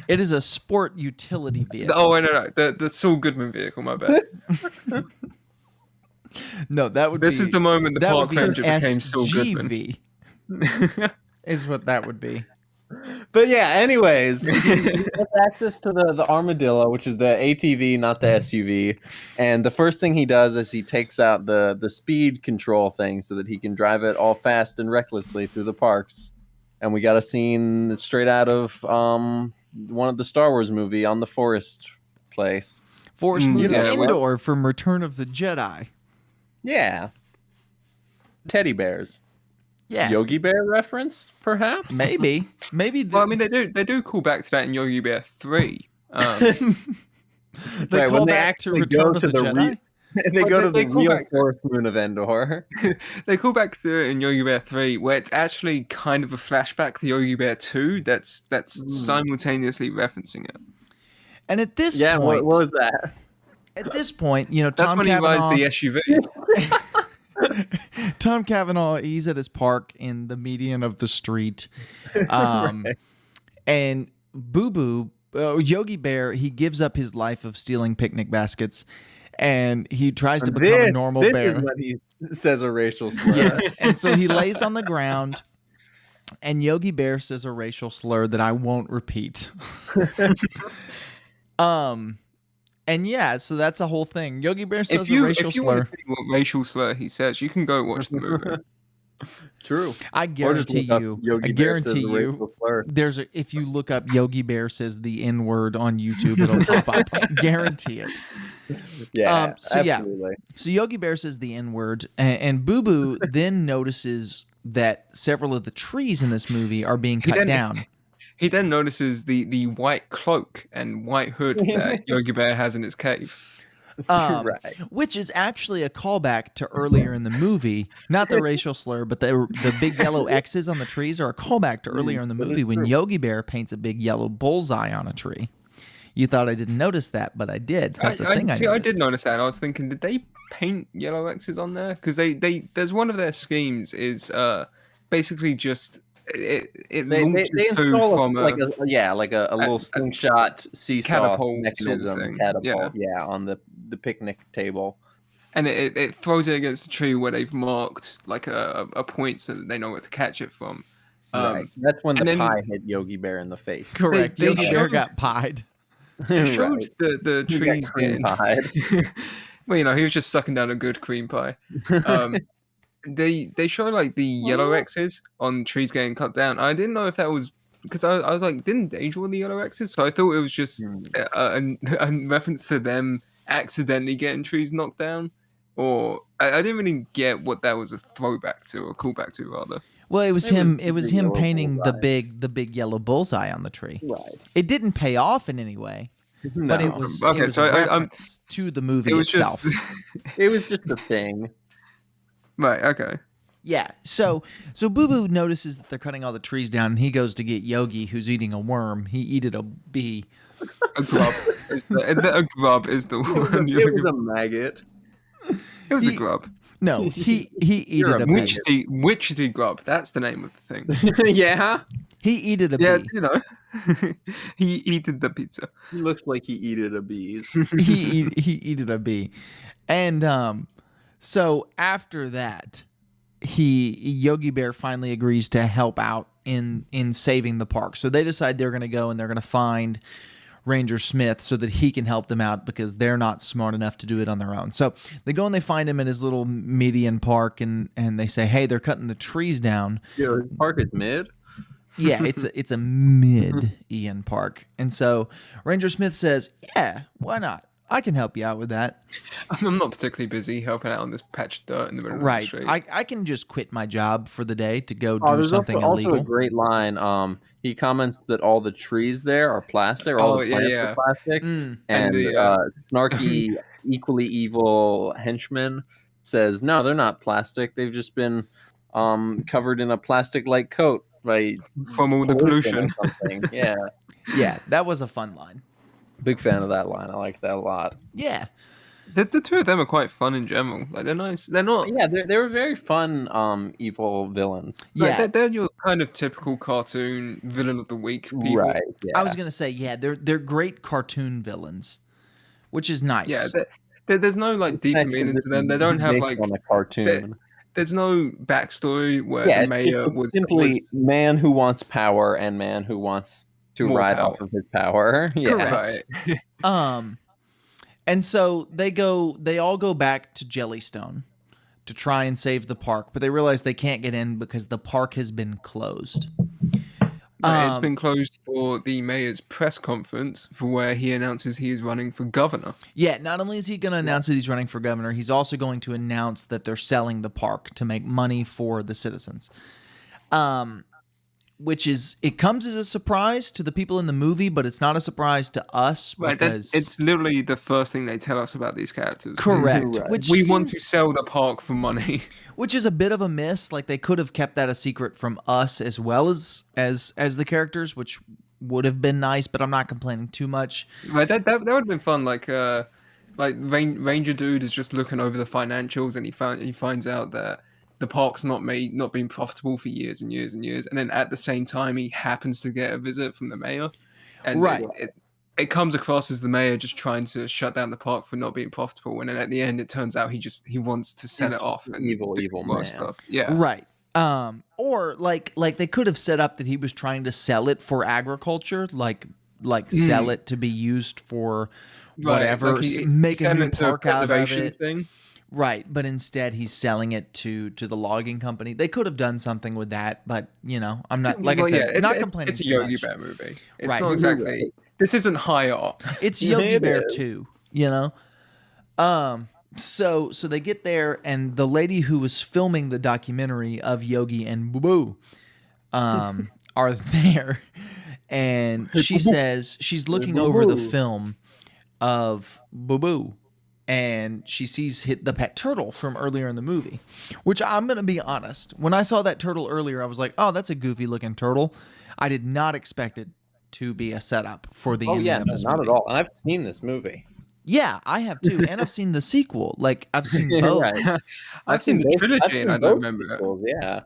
A: It is a sport utility vehicle.
B: Oh, wait, no. The Saul Goodman vehicle, my bad.
A: No, that would
B: This
A: be...
B: is the moment the park ranger became
A: Saul
B: Goodman.
A: Is what that would be.
C: But yeah, anyways, he has access to the armadillo, which is the ATV, not the SUV. And the first thing he does is he takes out the speed control thing so that he can drive it all fast and recklessly through the parks. And we got a scene straight out of one of the Star Wars movie on the forest place.
A: Forest Moon Endor from Return of the Jedi.
C: Yeah. Teddy bears.
A: Yeah.
C: Yogi Bear reference, perhaps?
A: Maybe.
B: Well, I mean, they do call back to that in Yogi Bear 3.
A: They call back to Return of the Jedi?
C: They go to
B: They
C: the
B: call
C: real
B: back to
C: fourth moon of Endor.
B: They call back to it in Yogi Bear 3, where it's actually kind of a flashback to Yogi Bear 2 that's simultaneously referencing it.
A: And at this
C: Yeah,
A: point,
C: what was that?
A: at this point, you know,
B: That's
A: Tom
B: when he rides
A: Cavanagh,
B: the SUV.
A: Tom Cavanagh, he's at his park in the median of the street. And Boo Boo, Yogi Bear, he gives up his life of stealing picnic baskets and he tries to become a normal
C: this
A: bear.
C: is when he says a racial slur.
A: Yes. And so he lays on the ground and Yogi Bear says a racial slur that I won't repeat. And yeah, so that's a whole thing. Yogi Bear says a racial
B: if you
A: slur.
B: want to see what racial slur he says, you can go watch the movie.
C: True.
A: I guarantee you. I guarantee you. If you look up Yogi Bear says the N word on YouTube, it'll pop up. Guarantee it.
C: Yeah,
A: absolutely. So Yogi Bear says the N word, and Boo Boo then notices that several of the trees in this movie are being cut down.
B: He then notices the white cloak and white hood that Yogi Bear has in his cave.
C: Right.
A: Which is actually a callback to earlier in the movie. Not the racial slur, but the big yellow X's on the trees are a callback to earlier in the movie when Yogi Bear paints a big yellow bullseye on a tree. You thought I didn't notice that, but I did. That's the thing I noticed.
B: I did notice that. I was thinking, did they paint yellow X's on there? Because there's one of their schemes is basically just... It launches food from
C: a little slingshot seesaw
B: catapult
C: mechanism
B: sort of thing.
C: catapult, on the picnic table,
B: and it throws it against the tree where they've marked like a point so that they know where to catch it from.
C: Right. That's when the pie hit Yogi Bear in the face.
A: Correct. Yogi Bear got pied.
B: They showed the trees
C: getting pied.
B: Well, you know, he was just sucking down a good cream pie. They show like the yellow X's on trees getting cut down. I didn't know if that was because I was like, didn't they draw the yellow X's? So I thought it was just a reference to them accidentally getting trees knocked down, or I didn't really get what that was a throwback to or callback to rather.
A: Well, it was him painting the big yellow bullseye on the tree.
C: Right.
A: It didn't pay off in any way.
C: No.
A: But it was
B: okay.
A: It was a reference to the movie itself.
C: It was just a thing.
B: Right. Okay.
A: Yeah. So Boo Boo notices that they're cutting all the trees down, and he goes to get Yogi, who's eating a worm. He eated a bee.
B: A grub. A grub is the one.
C: It was a maggot.
B: It was a grub.
A: No, he eated a bee.
B: Witchetty grub. That's the name of the thing.
C: Yeah.
A: He eated a bee.
B: Yeah, you know. He eated the pizza.
C: He looks like he eated a bees.
A: he eated a bee, and so after that, Yogi Bear finally agrees to help out in saving the park. So they decide they're going to go and they're going to find Ranger Smith so that he can help them out because they're not smart enough to do it on their own. So they go and they find him in his little median park and they say, hey, they're cutting the trees down.
C: Yeah, his park is mid.
A: Yeah, it's a mid-Ian park. And so Ranger Smith says, yeah, why not? I can help you out with that.
B: I'm not particularly busy helping out on this patch of dirt in the middle of the street.
A: I can just quit my job for the day to go do something illegal.
C: Also a great line. He comments that all the trees there are plastic. All the plants are plastic. And the snarky, equally evil henchman says, no, they're not plastic. They've just been covered in a plastic-like coat
B: from all the pollution.
C: Or something. Yeah.
A: Yeah, that was a fun line.
C: Big fan of that line. I like that a lot.
A: Yeah.
B: The two of them are quite fun in general. Like they're nice. They're not.
C: Yeah, they were very fun. Evil villains.
A: Yeah,
B: they're your kind of typical cartoon villain of the week people.
C: Right. Yeah.
A: I was gonna say, yeah, they're great cartoon villains, which is nice.
B: Yeah. There's no like deeper meaning to them. They don't have like
C: on a cartoon.
B: There's no backstory where the mayor was
C: simply man who wants power and man who wants to ride off of his power. Yeah.
B: Correct.
A: And so they all go back to Jellystone to try and save the park, but they realize they can't get in because the park has been closed.
B: It's been closed for the mayor's press conference for where he announces he is running for governor.
A: Yeah, not only is he going to announce that he's running for governor, he's also going to announce that they're selling the park to make money for the citizens. which is, it comes as a surprise to the people in the movie, but it's not a surprise to us
B: Right,
A: because
B: it's literally the first thing they tell us about these characters.
A: correct.
C: Right.
A: Which
B: We want to
A: seems-
B: sell the park for money.
A: which is a bit of a miss. Like they could have kept that a secret from us as well as the characters, which would have been nice. But I'm not complaining too much.
B: Right, that would have been fun. Like Ranger Dude is just looking over the financials, and he finds out that the park's not been profitable for years and years and years, and then at the same time he happens to get a visit from the mayor, and
A: Right.
B: it comes across as the mayor just trying to shut down the park for not being profitable, and then at the end it turns out he wants to sell it off and
C: Evil
B: do more
C: man.
B: stuff. Yeah,
A: Right. Or like they could have set up that he was trying to sell it for agriculture, like sell it to be used for whatever,
B: Like he
A: make a
B: sent
A: new
B: it to
A: park out of
B: preservation
A: it.
B: thing.
A: Right, but instead he's selling it to the logging company. They could have done something with that, but I'm not, like I
B: Well,
A: said, not
B: it's
A: complaining
B: It's a
A: too
B: Yogi
A: much.
B: Bear movie. It's
A: Right.
B: not exactly. This isn't high art.
A: It's Yogi
C: It
A: Bear
C: is.
A: too, So they get there, and the lady who was filming the documentary of Yogi and Boo Boo are there, and she says she's looking over the film of Boo Boo, and she sees the pet turtle from earlier in the movie, which I'm gonna be honest, when I saw that turtle earlier, I was like, oh, that's a goofy looking turtle. I did not expect it to be a setup for the ending of this
C: not
A: movie.
C: at all. And I've seen this movie.
A: Yeah, I have too, and I've seen the sequel. Like I've seen both.
C: Right.
B: I've seen the
C: both-
B: trilogy
C: I've
B: and
C: seen
B: I don't
C: both
B: remember that.
C: sequels, Yeah.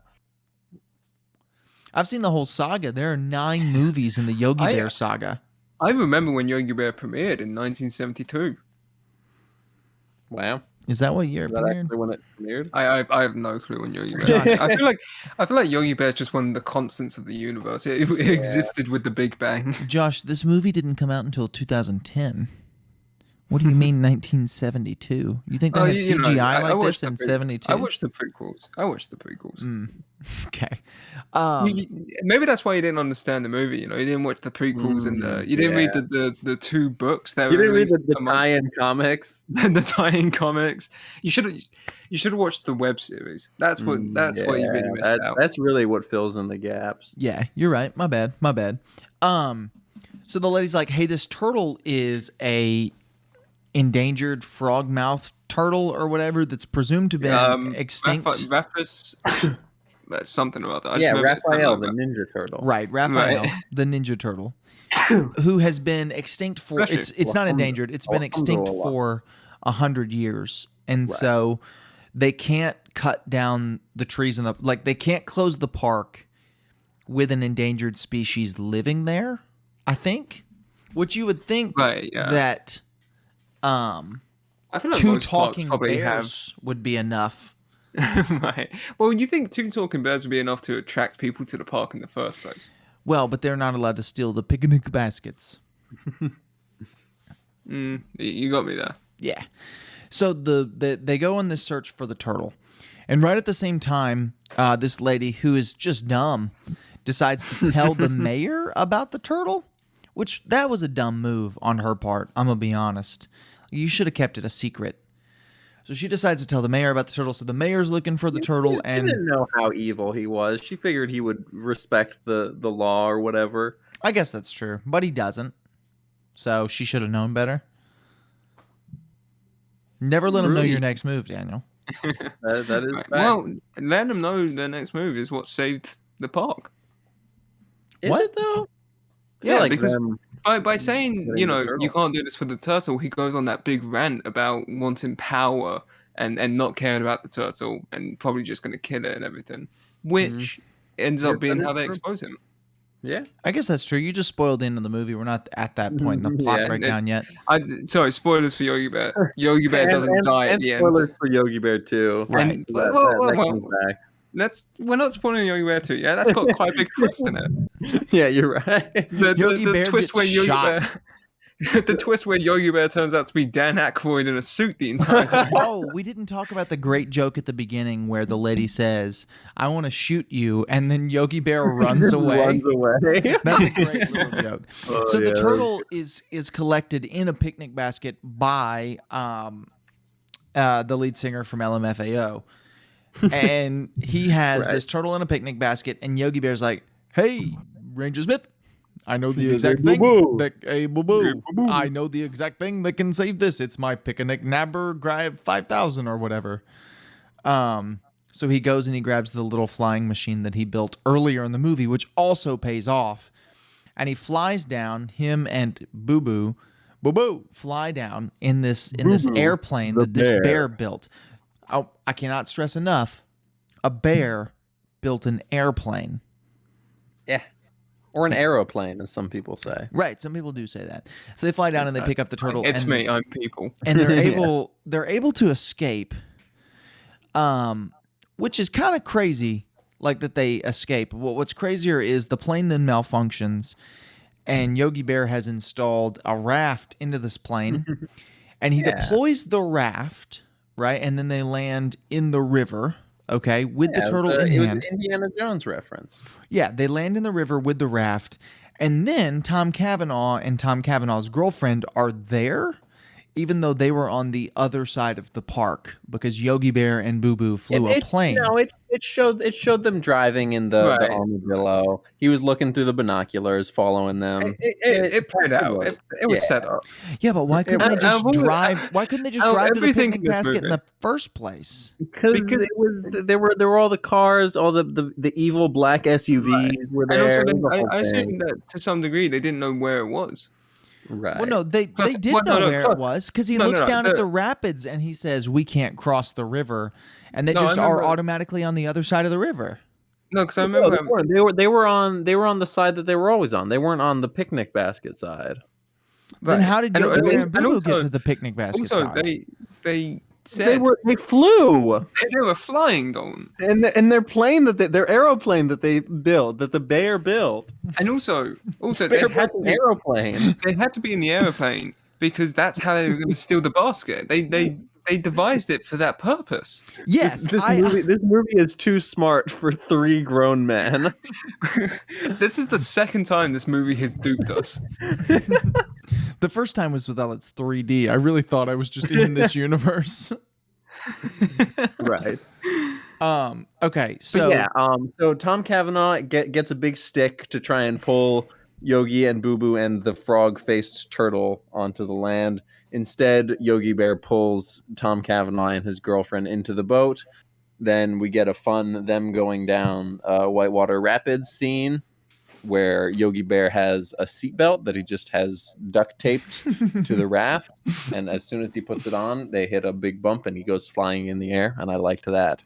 A: I've seen the whole saga. There are 9 movies in the Yogi Bear saga.
B: I remember when Yogi Bear premiered in 1972.
C: Wow.
A: Is that what year it
C: Is that
A: premiered?
C: actually when it premiered?
B: I have no clue when Yogi Bear.
A: Josh.
B: I feel like Yogi Bear is just one of the constants of the universe. It existed with the Big Bang.
A: Josh, this movie didn't come out until 2010. What do you mean 1972? You think they had CGI
B: I
A: like
B: watched
A: this in
B: the
A: 72?
B: I watched the prequels.
A: Okay.
B: Maybe that's why you didn't understand the movie. You didn't watch the prequels and you didn't read the 2 books that
C: You
B: were
C: didn't read
B: released
C: the
B: a month-
C: tie-in comics?
B: the tie-in comics. You should have watched the web series. That's what you really missed out.
C: That's really what fills in the gaps.
A: Yeah, you're right. My bad. So the lady's like, "Hey, this turtle is a endangered frog-mouthed turtle or whatever that's presumed to have been extinct."
B: Raphus, that's something about that. I just
C: Yeah,
B: remember it's something
C: Raphael,
B: like
C: the
B: that.
C: Ninja Turtle.
A: Right, Raphael,
B: Right.
A: the Ninja Turtle, who has been extinct for it's not endangered. It's been extinct for 100 years, and so they can't cut down the trees in they can't close the park with an endangered species living there. I think, which you would think
B: Right, yeah.
A: that
B: I feel like
A: 2
B: most parks
A: talking
B: probably
A: bears would be enough.
B: have. Right. Well, you think 2 talking bears would be enough to attract people to the park in the first place?
A: Well, but they're not allowed to steal the picnic baskets.
B: You got me there.
A: Yeah. So they go on this search for the turtle. And right at the same time, this lady who is just dumb decides to tell the mayor about the turtle, which that was a dumb move on her part. I'm going to be honest. You should have kept it a secret. So she decides to tell the mayor about the turtle. So the mayor's looking for the turtle,
C: She
A: and
C: didn't know how evil he was. She figured he would respect the law or whatever.
A: I guess that's true, but he doesn't. So she should have known better. Never let him know
B: Really?
A: your next move, Daniel.
C: That is
B: Right.
C: fact.
B: Well, let them know their next move is what saved the park.
C: Is
A: What?
C: it though?
B: Yeah,
C: like
B: because
C: them
B: by saying,
C: getting
B: you
C: the
B: know,
C: turtle.
B: you can't do this for the turtle, he goes on that big rant about wanting power and not caring about the turtle and probably just going to kill it and everything, which ends up
C: Yeah,
B: being
C: that
B: how
C: is
B: they
C: true.
B: expose him.
C: Yeah.
A: I guess that's true. You just spoiled the end of the movie. We're not at that point in the plot
B: Yeah,
A: breakdown yet.
B: Sorry, spoilers for Yogi Bear. Yogi Bear doesn't die at
C: and
B: the end.
C: spoilers for Yogi Bear too.
A: Right.
B: And,
C: So that
B: well,
C: comes back.
B: we're not spoiling Yogi Bear too. Yeah, that's got quite a big twist in it.
C: Yeah, you're right.
A: Yogi Bear
B: twist
A: gets
B: where Yogi
A: shot.
B: Bear, the twist where Yogi Bear turns out to be Dan Aykroyd in a suit the entire time.
A: Oh, we didn't talk about the great joke at the beginning where the lady says, "I want to shoot you," and then Yogi Bear runs away.
C: Runs away.
A: That's a great little joke.
C: Oh,
A: So
C: yeah,
A: the
C: that
A: turtle is collected in a picnic basket by the lead singer from LMFAO. And he has
C: Right.
A: this turtle in a picnic basket, and Yogi Bear's like, Hey, Ranger Smith, I know the
C: Says,
A: exact
C: "Hey,
A: thing
C: boo-boo."
A: that
B: boo-boo.
A: I know the exact thing that can save this. It's my picnic nabber grab 5,000 or whatever. So he goes and he grabs the little flying machine that he built earlier in the movie, which also pays off. And he flies down. Him and Boo Boo fly down in this
C: Boo-boo,
A: airplane
C: the
A: that this
C: bear.
A: bear built. Oh, I cannot stress enough. A bear built an airplane.
C: Yeah. Or an aeroplane, as some people say.
A: Right, some people do say that. So they fly down and they pick up the turtle.
B: It's
A: and,
B: me. I'm people.
A: and they're
C: Yeah.
A: able to escape. Which is kind of crazy, like that they escape. What's crazier is the plane then malfunctions, and Yogi Bear has installed a raft into this plane, and he deploys the raft, right, and then they land in the river. Okay, with the turtle in
C: It was
A: hand.
C: an Indiana Jones reference.
A: Yeah, they land in the river with the raft, and then Tom Cavanagh and Tom Cavanagh's girlfriend are there, even though they were on the other side of the park because Yogi Bear and Boo Boo flew a plane.
C: No, it showed them driving in the
B: Right.
C: armadillo. He was looking through the binoculars, following them.
B: It played out. It was set up.
A: Yeah, but why couldn't they just
B: Out of all-
A: drive? Why couldn't they just
B: out of
A: drive to the
B: everything
A: picnic
B: in this
A: basket in
B: movie.
A: the first place?
C: Because
B: Because-
C: there were all the cars, all the evil black SUVs were
B: And
C: there.
B: also,
C: the whole
B: I
C: thing.
B: assume that to some degree they didn't know where it was.
C: Right.
A: Well, no, they
B: Plus-
A: did
B: well,
A: know
B: no,
A: where
B: plus-
A: it was because he
B: no,
A: looks
B: no,
A: down at
B: the-
A: the rapids and he says, "We can't cross the river," and they
B: No, I
A: just are
B: remember-
A: automatically on the other side of the river.
B: No, because I
C: No,
B: remember.
C: they weren't. They were on the side that they were always on. They weren't on the picnic basket side.
A: Then how did Yogi Bear and Boo Boo get
B: also-
A: to the picnic basket
B: Also,
A: side?
B: they said
C: They flew.
B: they were flying, Dalton.
C: And their plane their aeroplane that they built, that the bear built.
B: And also they
C: Bear
B: had,
C: built an aeroplane.
B: they had to be in the aeroplane because that's how they were going to steal the basket. They devised it for that purpose.
A: Yes,
C: This movie is too smart for 3 grown men.
B: This is the second time this movie has duped us.
A: the first time was with all its 3D. I really thought I was just in this universe.
C: Right.
A: Okay,
C: So
A: so
C: so Tom Cavanagh gets a big stick to try and pull Yogi and Boo Boo and the frog-faced turtle onto the land. Instead, Yogi Bear pulls Tom Cavanagh and his girlfriend into the boat. Then we get a fun them going down Whitewater Rapids scene where Yogi Bear has a seatbelt that he just has duct taped to the raft. And as soon as he puts it on, they hit a big bump and he goes flying in the air. And I liked that.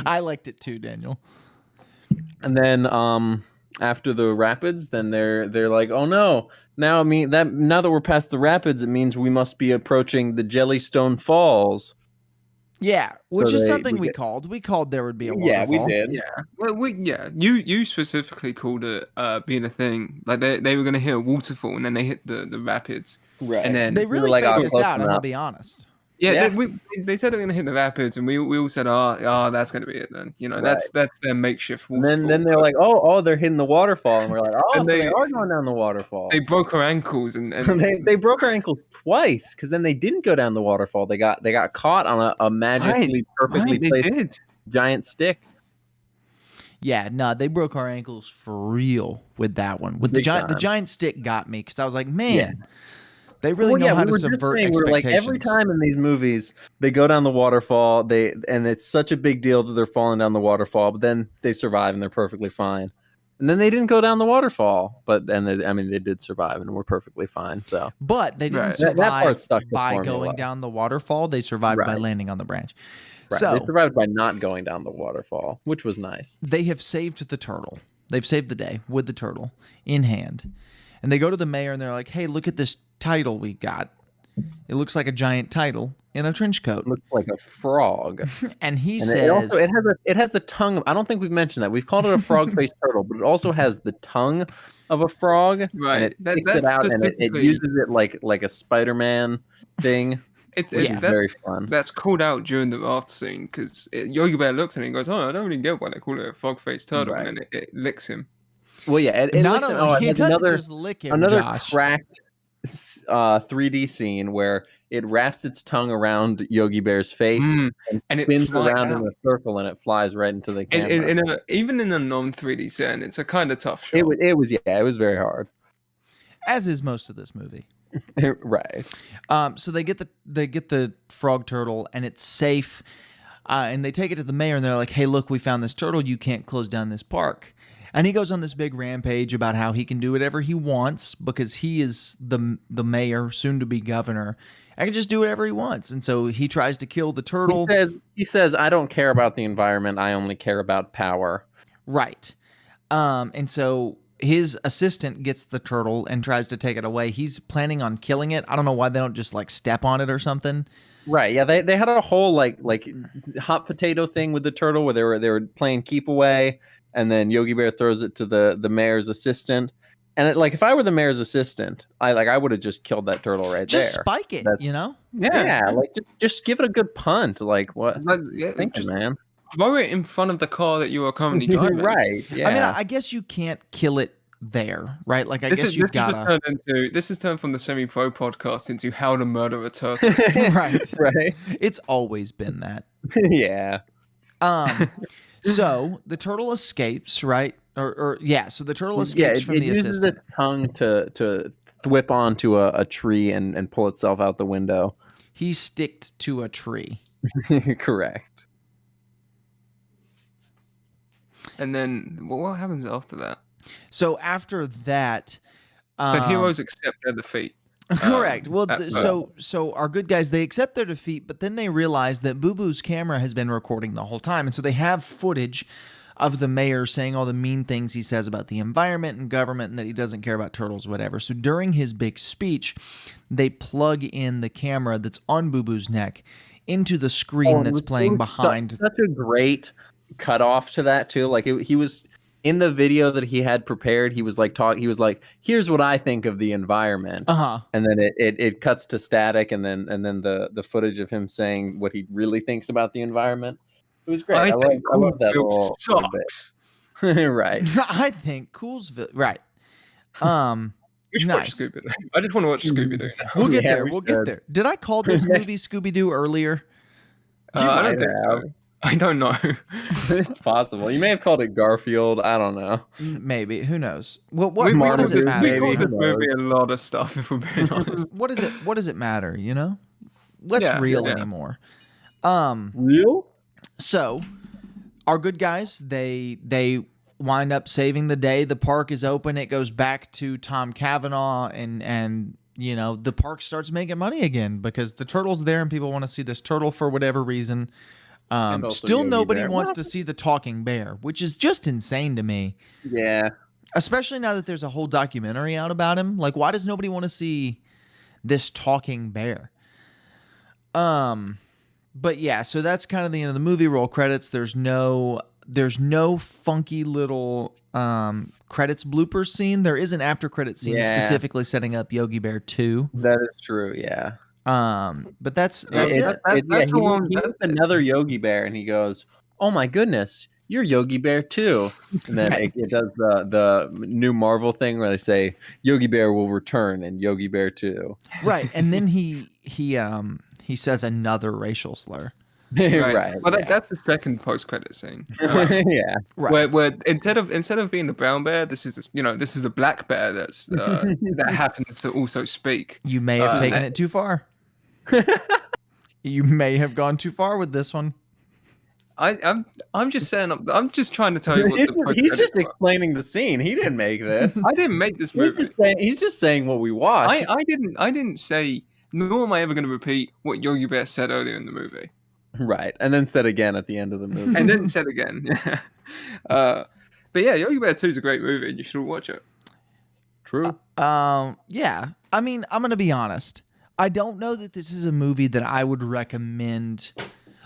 A: I liked it too, Daniel.
C: And then after the rapids, then they're like, oh no, now that we're past the rapids, it means we must be approaching the Jellystone Falls.
A: Yeah, which is something
C: we
A: we
C: get-
A: called. We called there would be a
C: Yeah,
A: waterfall.
C: we did.
B: Yeah, well, you specifically called it being a thing. Like they were going to hit a waterfall and then they hit the rapids.
C: Right.
B: And then
A: They
C: We were
A: really
C: like,
A: faked
C: oh,
A: us
C: close
A: out, I'm
C: enough.
A: gonna be honest.
B: Yeah,
C: Yeah.
B: they said they were going to hit the rapids, and we all said, oh, that's going to be it then. You know,
C: Right.
B: that's their makeshift
C: And
B: waterfall.
C: then they're like, oh, they're hitting the waterfall, and we're like, oh,
B: And
C: so they
B: they-
C: are going down the waterfall.
B: They broke her ankles, and
C: They broke our ankles twice because then they didn't go down the waterfall. They got caught on a magically perfectly
B: right, they
C: placed
B: did.
C: giant stick.
A: Yeah, no, they broke our ankles for real with that one. With the
C: Big
A: giant, the
C: time.
A: giant stick got me because I was like, man,
C: Yeah.
A: they really
C: Well,
A: know how
C: we
A: to
C: were just
A: subvert
C: saying, we're like
A: expectations.
C: every time in these movies they go down the waterfall, and it's such a big deal that they're falling down the waterfall, but then they survive and they're perfectly fine. And then they didn't go down the waterfall, but they did survive and were perfectly fine. So
A: But they didn't
B: Right.
C: That part
A: survive
C: stuck to
A: by
C: formula.
A: going down the waterfall. They survived by
C: Right.
A: landing on the branch.
C: right,
A: So
C: they survived by not going down the waterfall, which was nice.
A: they have saved the turtle. They've saved the day with the turtle in hand. And they go to the mayor and they're like, hey, look at this title we got. It looks like a giant title in a trench coat.
C: Looks like a frog.
A: And he
C: And
A: says,
C: it has the tongue. I don't think we've mentioned that. We've called it a frog-faced turtle, but it also has the tongue of a frog.
B: Right.
C: And it
B: That-
C: sticks it
B: that's
C: out and it
B: specifically-
C: uses it like a Spider-Man thing.
B: It's
C: Which is
B: that's,
C: very fun.
B: that's called out during the raft scene because Yogi Bear looks at it and goes, "Oh, I don't really get why they call it a frog-faced turtle,"
C: Right.
B: and then it licks him.
C: Well, yeah, it
A: not
C: looks,
A: only,
C: it
A: he
C: has
A: doesn't
C: another
A: just lick him,
C: another
A: Josh.
C: cracked 3D scene where it wraps its tongue around Yogi Bear's face
B: and it
C: spins
B: flies
C: around
B: out.
C: in a circle, and it flies right into the camera.
B: Even in a non 3D setting, it's a kind of tough shot.
C: It was very hard.
A: As is most of this movie.
C: Right.
A: So they get the frog turtle, and it's safe. And they take it to the mayor, and they're like, "Hey, look, we found this turtle. You can't close down this park." And he goes on this big rampage about how he can do whatever he wants because he is the mayor, soon to be governor. I can just do whatever he wants. And so he tries to kill the turtle.
C: He says, "I don't care about the environment. I only care about power."
A: Right. And so his assistant gets the turtle and tries to take it away. He's planning on killing it. I don't know why they don't just like step on it or something.
C: Right. Yeah. They had a whole like hot potato thing with the turtle where they were playing keep away, and then Yogi Bear throws it to the mayor's assistant. And if I were the mayor's assistant, I would have just killed that turtle right
A: just
C: there.
A: Spike it, you know?
C: Yeah. Just give it a good punt. Like what? Thinking, man.
B: Throw it in front of the car that you are currently driving.
C: Right. Yeah.
A: I mean, I guess you can't kill it there, right? Like, I guess you've got to.
B: This has turned from the Semi-Pro podcast into how to murder a turtle.
A: Right.
C: Right.
A: It's always been that.
C: Yeah.
A: So the turtle escapes, right? So the turtle escapes from the
C: uses
A: assistant.
C: its tongue to thwip onto a tree and pull itself out the window.
A: He sticked to a tree.
C: Correct.
B: And then what happens after that?
A: So after that,
B: the heroes accept their defeat.
A: Correct. So our good guys, they accept their defeat, but then they realize that Boo Boo's camera has been recording the whole time, and so they have footage of the mayor saying all the mean things he says about the environment and government, and that he doesn't care about turtles, whatever. So during his big speech, they plug in the camera that's on Boo Boo's neck into the screen that's playing behind.
C: Such a great cutoff to that too. Like he was in the video that he had prepared. He was like He was like, "Here's what I think of the environment." And then it cuts to static, and then the footage of him saying what he really thinks about the environment. It was great. I love that whole bit. Right.
A: I think Coolsville. Right.
B: We should watch Scooby-Doo. I just want to watch Scooby-Doo now.
A: We'll get there. We'll get there. Did I call this movie Scooby-Doo earlier?
B: I don't think so. I don't know.
C: It's possible. You may have called it Garfield. I don't know.
A: Maybe. Who knows? What
B: What
A: does it matter?
B: We called this movie a lot of stuff, if we're being honest.
A: What does it matter, you know? What's real anymore?
C: Real?
A: So, our good guys, they wind up saving the day. The park is open. It goes back to Tom Cavanagh, and you know, the park starts making money again because the turtle's there and people want to see this turtle for whatever reason. Still nobody wants to see the talking bear, which is just insane to me.
C: Yeah.
A: Especially now that there's a whole documentary out about him. Like, why does nobody want to see this talking bear? But yeah, so that's kind of the end of the movie. Roll credits. There's no funky little credits bloopers scene. There is an after credit scene specifically setting up Yogi Bear 2.
C: That is true, yeah.
A: But that's it.
C: He meets another Yogi Bear, and he goes, "Oh my goodness, you're Yogi Bear too." And then it does the new Marvel thing where they say Yogi Bear will return and Yogi Bear 2.
A: Right, and then he says another racial slur.
C: Right.
B: Well, that's the second post-credit scene.
C: Yeah.
A: Right.
B: Where instead of being a brown bear, this is a black bear that happens to also speak.
A: You may have taken it too far. You may have gone too far with this one.
B: I'm just saying. I'm just trying to tell you what
C: he's just explaining the scene. He didn't make this.
B: I didn't make this movie.
C: He's just saying what we watched.
B: I didn't say. Nor am I ever going to repeat what Yogi Bear said earlier in the movie.
C: Right, and then said again at the end of the movie.
B: And then said again. Yeah. But yeah, Yogi Bear 2 is a great movie, and you should all watch it.
C: True.
A: Yeah. I mean, I'm going to be honest. I don't know that this is a movie that I would recommend.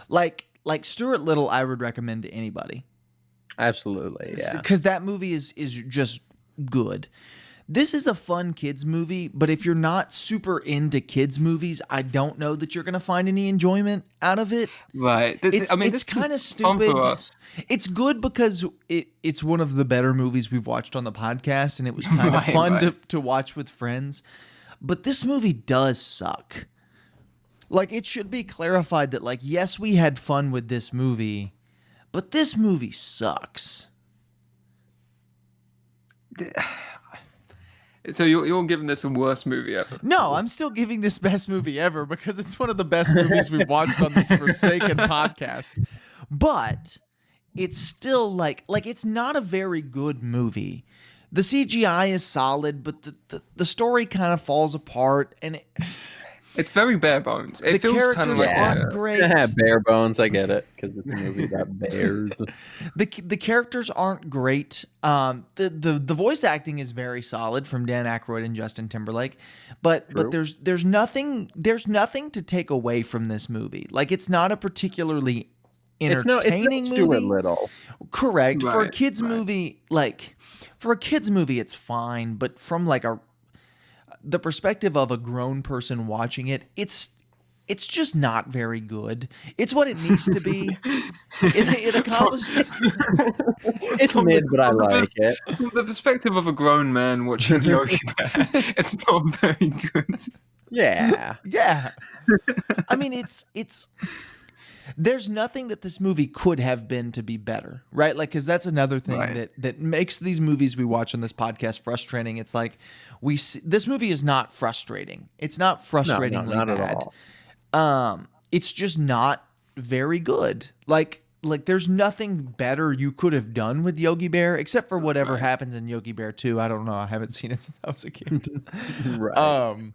A: Like Stuart Little, I would recommend to anybody.
C: Absolutely, yeah.
A: Because that movie is just good. This is a fun kids movie, but if you're not super into kids movies, I don't know that you're going to find any enjoyment out of it.
B: Right.
A: It's kind of stupid.
B: For us.
A: It's good because it's one of the better movies we've watched on the podcast, and it was kind of fun to watch with friends. But this movie does suck. Like, it should be clarified that, like, yes, we had fun with this movie, but this movie sucks.
B: So you're giving this a worst movie ever?
A: No, I'm still giving this best movie ever because it's one of the best movies we've watched on this Forsaken podcast. But it's still like it's not a very good movie. The CGI is solid, but the story kind of falls apart, and
B: it's very bare bones. It
A: the
B: feels
A: characters
B: kind of like
A: aren't great.
C: Bare bones, I get it, because it's a movie about bears.
A: The characters aren't great. The voice acting is very solid from Dan Aykroyd and Justin Timberlake, but there's nothing to take away from this movie. Like, it's not a particularly entertaining movie.
C: Stuart Little.
A: Correct.
B: Right,
A: for a kids movie, it's fine, but from like the perspective of a grown person watching it, it's just not very good. It's what it needs to be. It accomplishes.
C: It's mid, but I like it.
B: From the perspective of a grown man watching Yogi Bear, it's not very good.
C: Yeah.
A: Yeah. I mean, it's. There's nothing that this movie could have been to be better, right? Like, because that's another thing that makes these movies we watch on this podcast frustrating. It's like this movie is not frustrating. It's not frustratingly
C: not
A: bad.
C: at all.
A: It's just not very good. Like there's nothing better you could have done with Yogi Bear except for whatever happens in Yogi Bear 2. I don't know. I haven't seen it since I was a kid.
C: Right.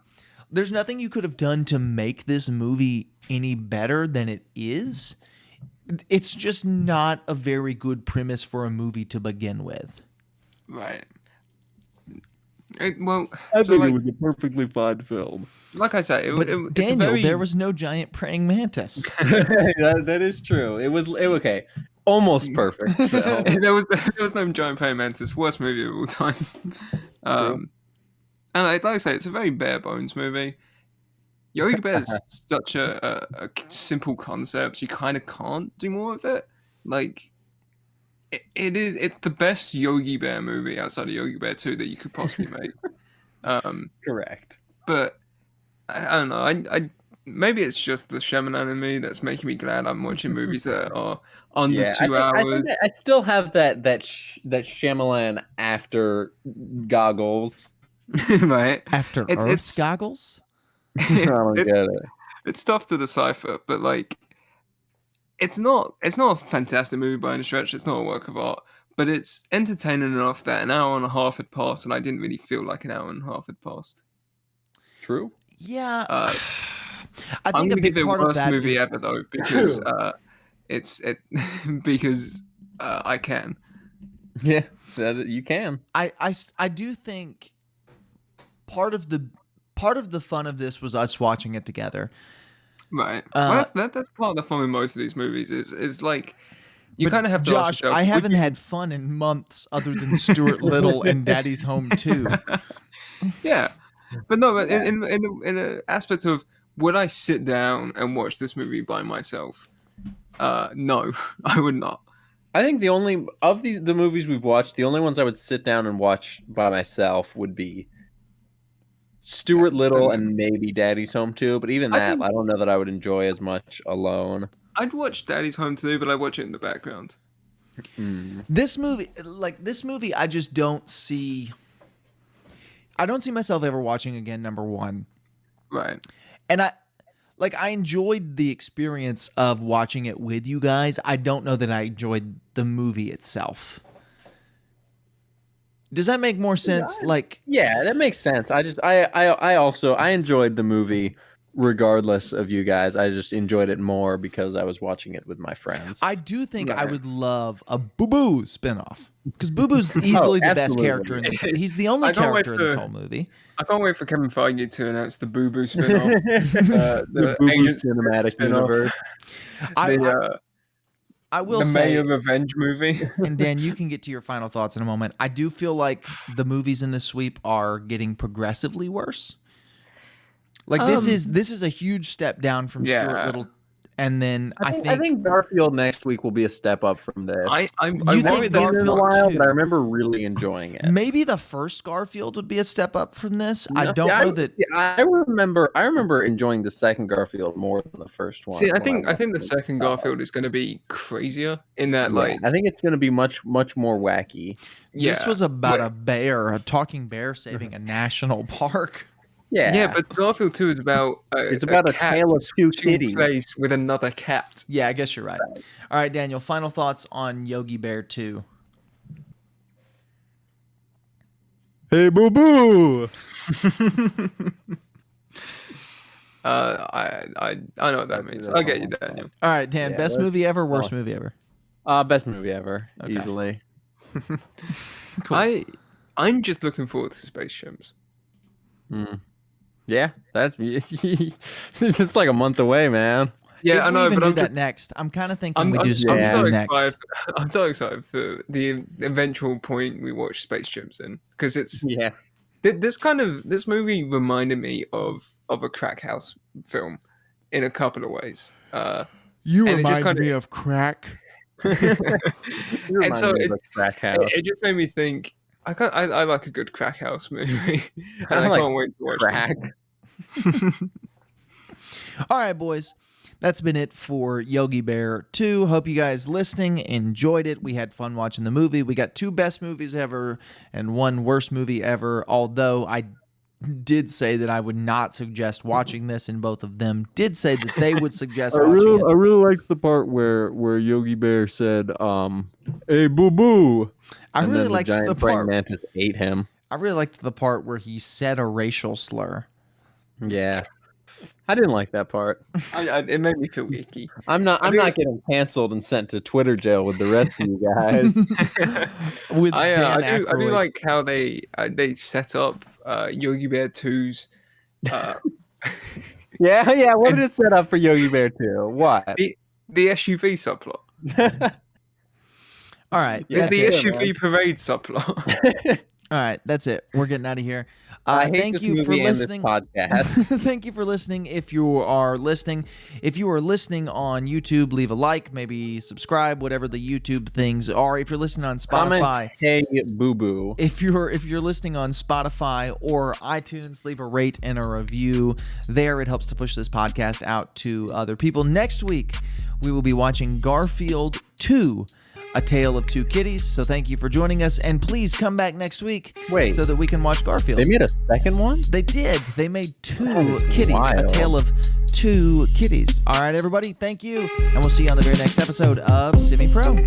A: There's nothing you could have done to make this movie any better than it is. It's just not a very good premise for a movie to begin with.
B: Right.
C: I think it was a perfectly fine film.
B: Like I said,
A: Daniel, there was no giant praying mantis.
C: that is true. It was okay. Almost perfect film.
B: there was no giant praying mantis. Worst movie of all time. And like I say, it's a very bare bones movie. Yogi Bear is such a simple concept. You kind of can't do more with it. Like, it's the best Yogi Bear movie outside of Yogi Bear 2 that you could possibly make.
C: Correct.
B: But I don't know. I maybe it's just the Shyamalan in me that's making me glad I'm watching movies that are under 2 hours.
C: I still have that Shyamalan after goggles.
B: Right.
A: After Earth's goggles?
C: I don't get it.
B: It's tough to decipher, but like, it's not a fantastic movie by any stretch. It's not a work of art, but it's entertaining enough that an hour and a half had passed, and I didn't really feel like an hour and a half had passed.
C: True.
A: Yeah.
B: I
A: think
B: I'm
A: a
B: gonna
A: big
B: give it
A: part of
B: worst
A: that
B: movie
A: is
B: ever though, because because I can.
C: Yeah, you can.
A: I do think part of the fun of this was us watching it together.
B: Right. Well, that's part of the fun with most of these movies is like you kind of have to
A: Josh,
B: ask yourself,
A: I haven't had fun in months other than Stuart Little and Daddy's Home 2.
B: Yeah. But no, but in the aspect of would I sit down and watch this movie by myself? No, I would not.
C: I think the only of the movies we've watched, the only ones I would sit down and watch by myself would be Stuart Little and maybe Daddy's Home 2, but even that, I don't know that I would enjoy as much alone.
B: I'd watch Daddy's Home 2, but I'd watch it in the background.
A: This movie, I just don't see. I don't see myself ever watching again. Number one,
B: right?
A: And I enjoyed the experience of watching it with you guys. I don't know that I enjoyed the movie itself. Does that make more sense?
C: Yeah, that makes sense. I also enjoyed the movie regardless of you guys. I just enjoyed it more because I was watching it with my friends.
A: I do think I would love a Boo Boo spinoff because Boo Boo's easily the best character in this. He's the only character in this whole movie.
B: I can't wait for Kevin Feige to announce the Boo Boo spinoff, the
C: Boo Boo
B: Agent
C: cinematic
B: spin-off.
C: universe.
A: I will
B: the
A: say,
B: May of Revenge movie.
A: And Dan, you can get to your final thoughts in a moment. I do feel like the movies in this sweep are getting progressively worse. Like this is a huge step down from Stuart Little And then I think
C: Garfield next week will be a step up from this.
B: I'm
A: You
B: worried
A: think
B: that
C: It's been a
A: Garfield
C: while,
A: 2?
C: but I remember really enjoying it.
A: maybe the first Garfield would be a step up from this. I don't know that.
C: I remember enjoying the second Garfield more than the first one.
B: See, I
C: when
B: think the
C: watched
B: second
C: it.
B: Garfield is going to be crazier in that,
C: Yeah,
B: like,
C: I think it's going to be much more wacky.
A: This was about
B: Wait.
A: a bear, a talking bear saving a national park.
B: Yeah, but Garfield 2 is about
C: It's about a
B: cat
C: tale of two
B: switching
C: kitties.
B: place with another cat.
A: Yeah, I guess you're right. All right, Daniel, final thoughts on Yogi Bear 2.
C: Hey, boo boo.
B: I know what that means. I'll get you, Daniel.
A: All right, Dan,
C: Yeah,
A: best
C: let's-
A: movie ever, worst movie ever?
C: Best movie ever,
A: Okay.
C: easily.
A: Cool.
B: I'm just looking forward to Space Shims.
C: Yeah, that's it's like a month away, man.
B: Yeah,
A: If
B: I
A: we
B: know,
A: even
B: but
A: do
B: I'm
A: that
B: just,
A: next. I'm kind of thinking
B: I'm,
A: we
B: I'm,
A: do
B: I'm
A: Scooby
B: so
A: Doo next.
B: excited. I'm so excited for the eventual point we watch Space Shims in, because it's
C: Yeah.
B: this movie reminded me of a crack house film in a couple of ways.
A: You
B: and it just
A: remind
B: kinda-
A: me of crack.
B: And so
C: crack house.
B: it just made me think. I like a good crack house movie, and I
C: like
B: can't wait to watch it.
C: crack.
A: All right, boys. That's been it for Yogi Bear 2. Hope you guys listening enjoyed it. We had fun watching the movie. We got 2 best movies ever and 1 worst movie ever. Although I did say that I would not suggest watching this, and both of them did say that they would suggest watching it.
C: I really liked the part where Yogi Bear said, "Hey, boo boo."
A: I
C: And
A: really
C: then
A: liked the
C: giant praying
A: part.
C: mantis ate him.
A: I really liked the part where he said a racial slur.
C: Yeah, I didn't like that part.
B: It made me feel icky.
C: I'm not getting canceled and sent to Twitter jail with the rest of you guys.
A: With Dan
B: I do
A: Aykroyd.
B: like how they set up Yogi Bear 2's
C: yeah. What did it set up for Yogi Bear 2? What?
B: the SUV subplot,
A: All right.
B: the
A: That's it.
B: SUV parade subplot.
A: All right. That's it. We're getting out of here.
C: I hate
A: thank
C: this
A: you for
C: movie and this
A: listening.
C: podcast.
A: Thank you for listening. If you are listening on YouTube, leave a like, maybe subscribe, whatever the YouTube things are. If you're listening on Spotify,
C: Comment, hey, boo boo.
A: if you're listening on Spotify or iTunes, leave a rate and a review there. It helps to push this podcast out to other people. Next week, we will be watching Garfield 2, A Tale of Two Kitties. So thank you for joining us, and please come back next week
C: Wait.
A: so that we can watch Garfield.
C: They made a second one?
A: They did. They made 2
C: is
A: kitties.
C: wild.
A: A Tale of Two Kitties. All right, everybody. Thank you. And we'll see you on the very next episode of Semi Pro.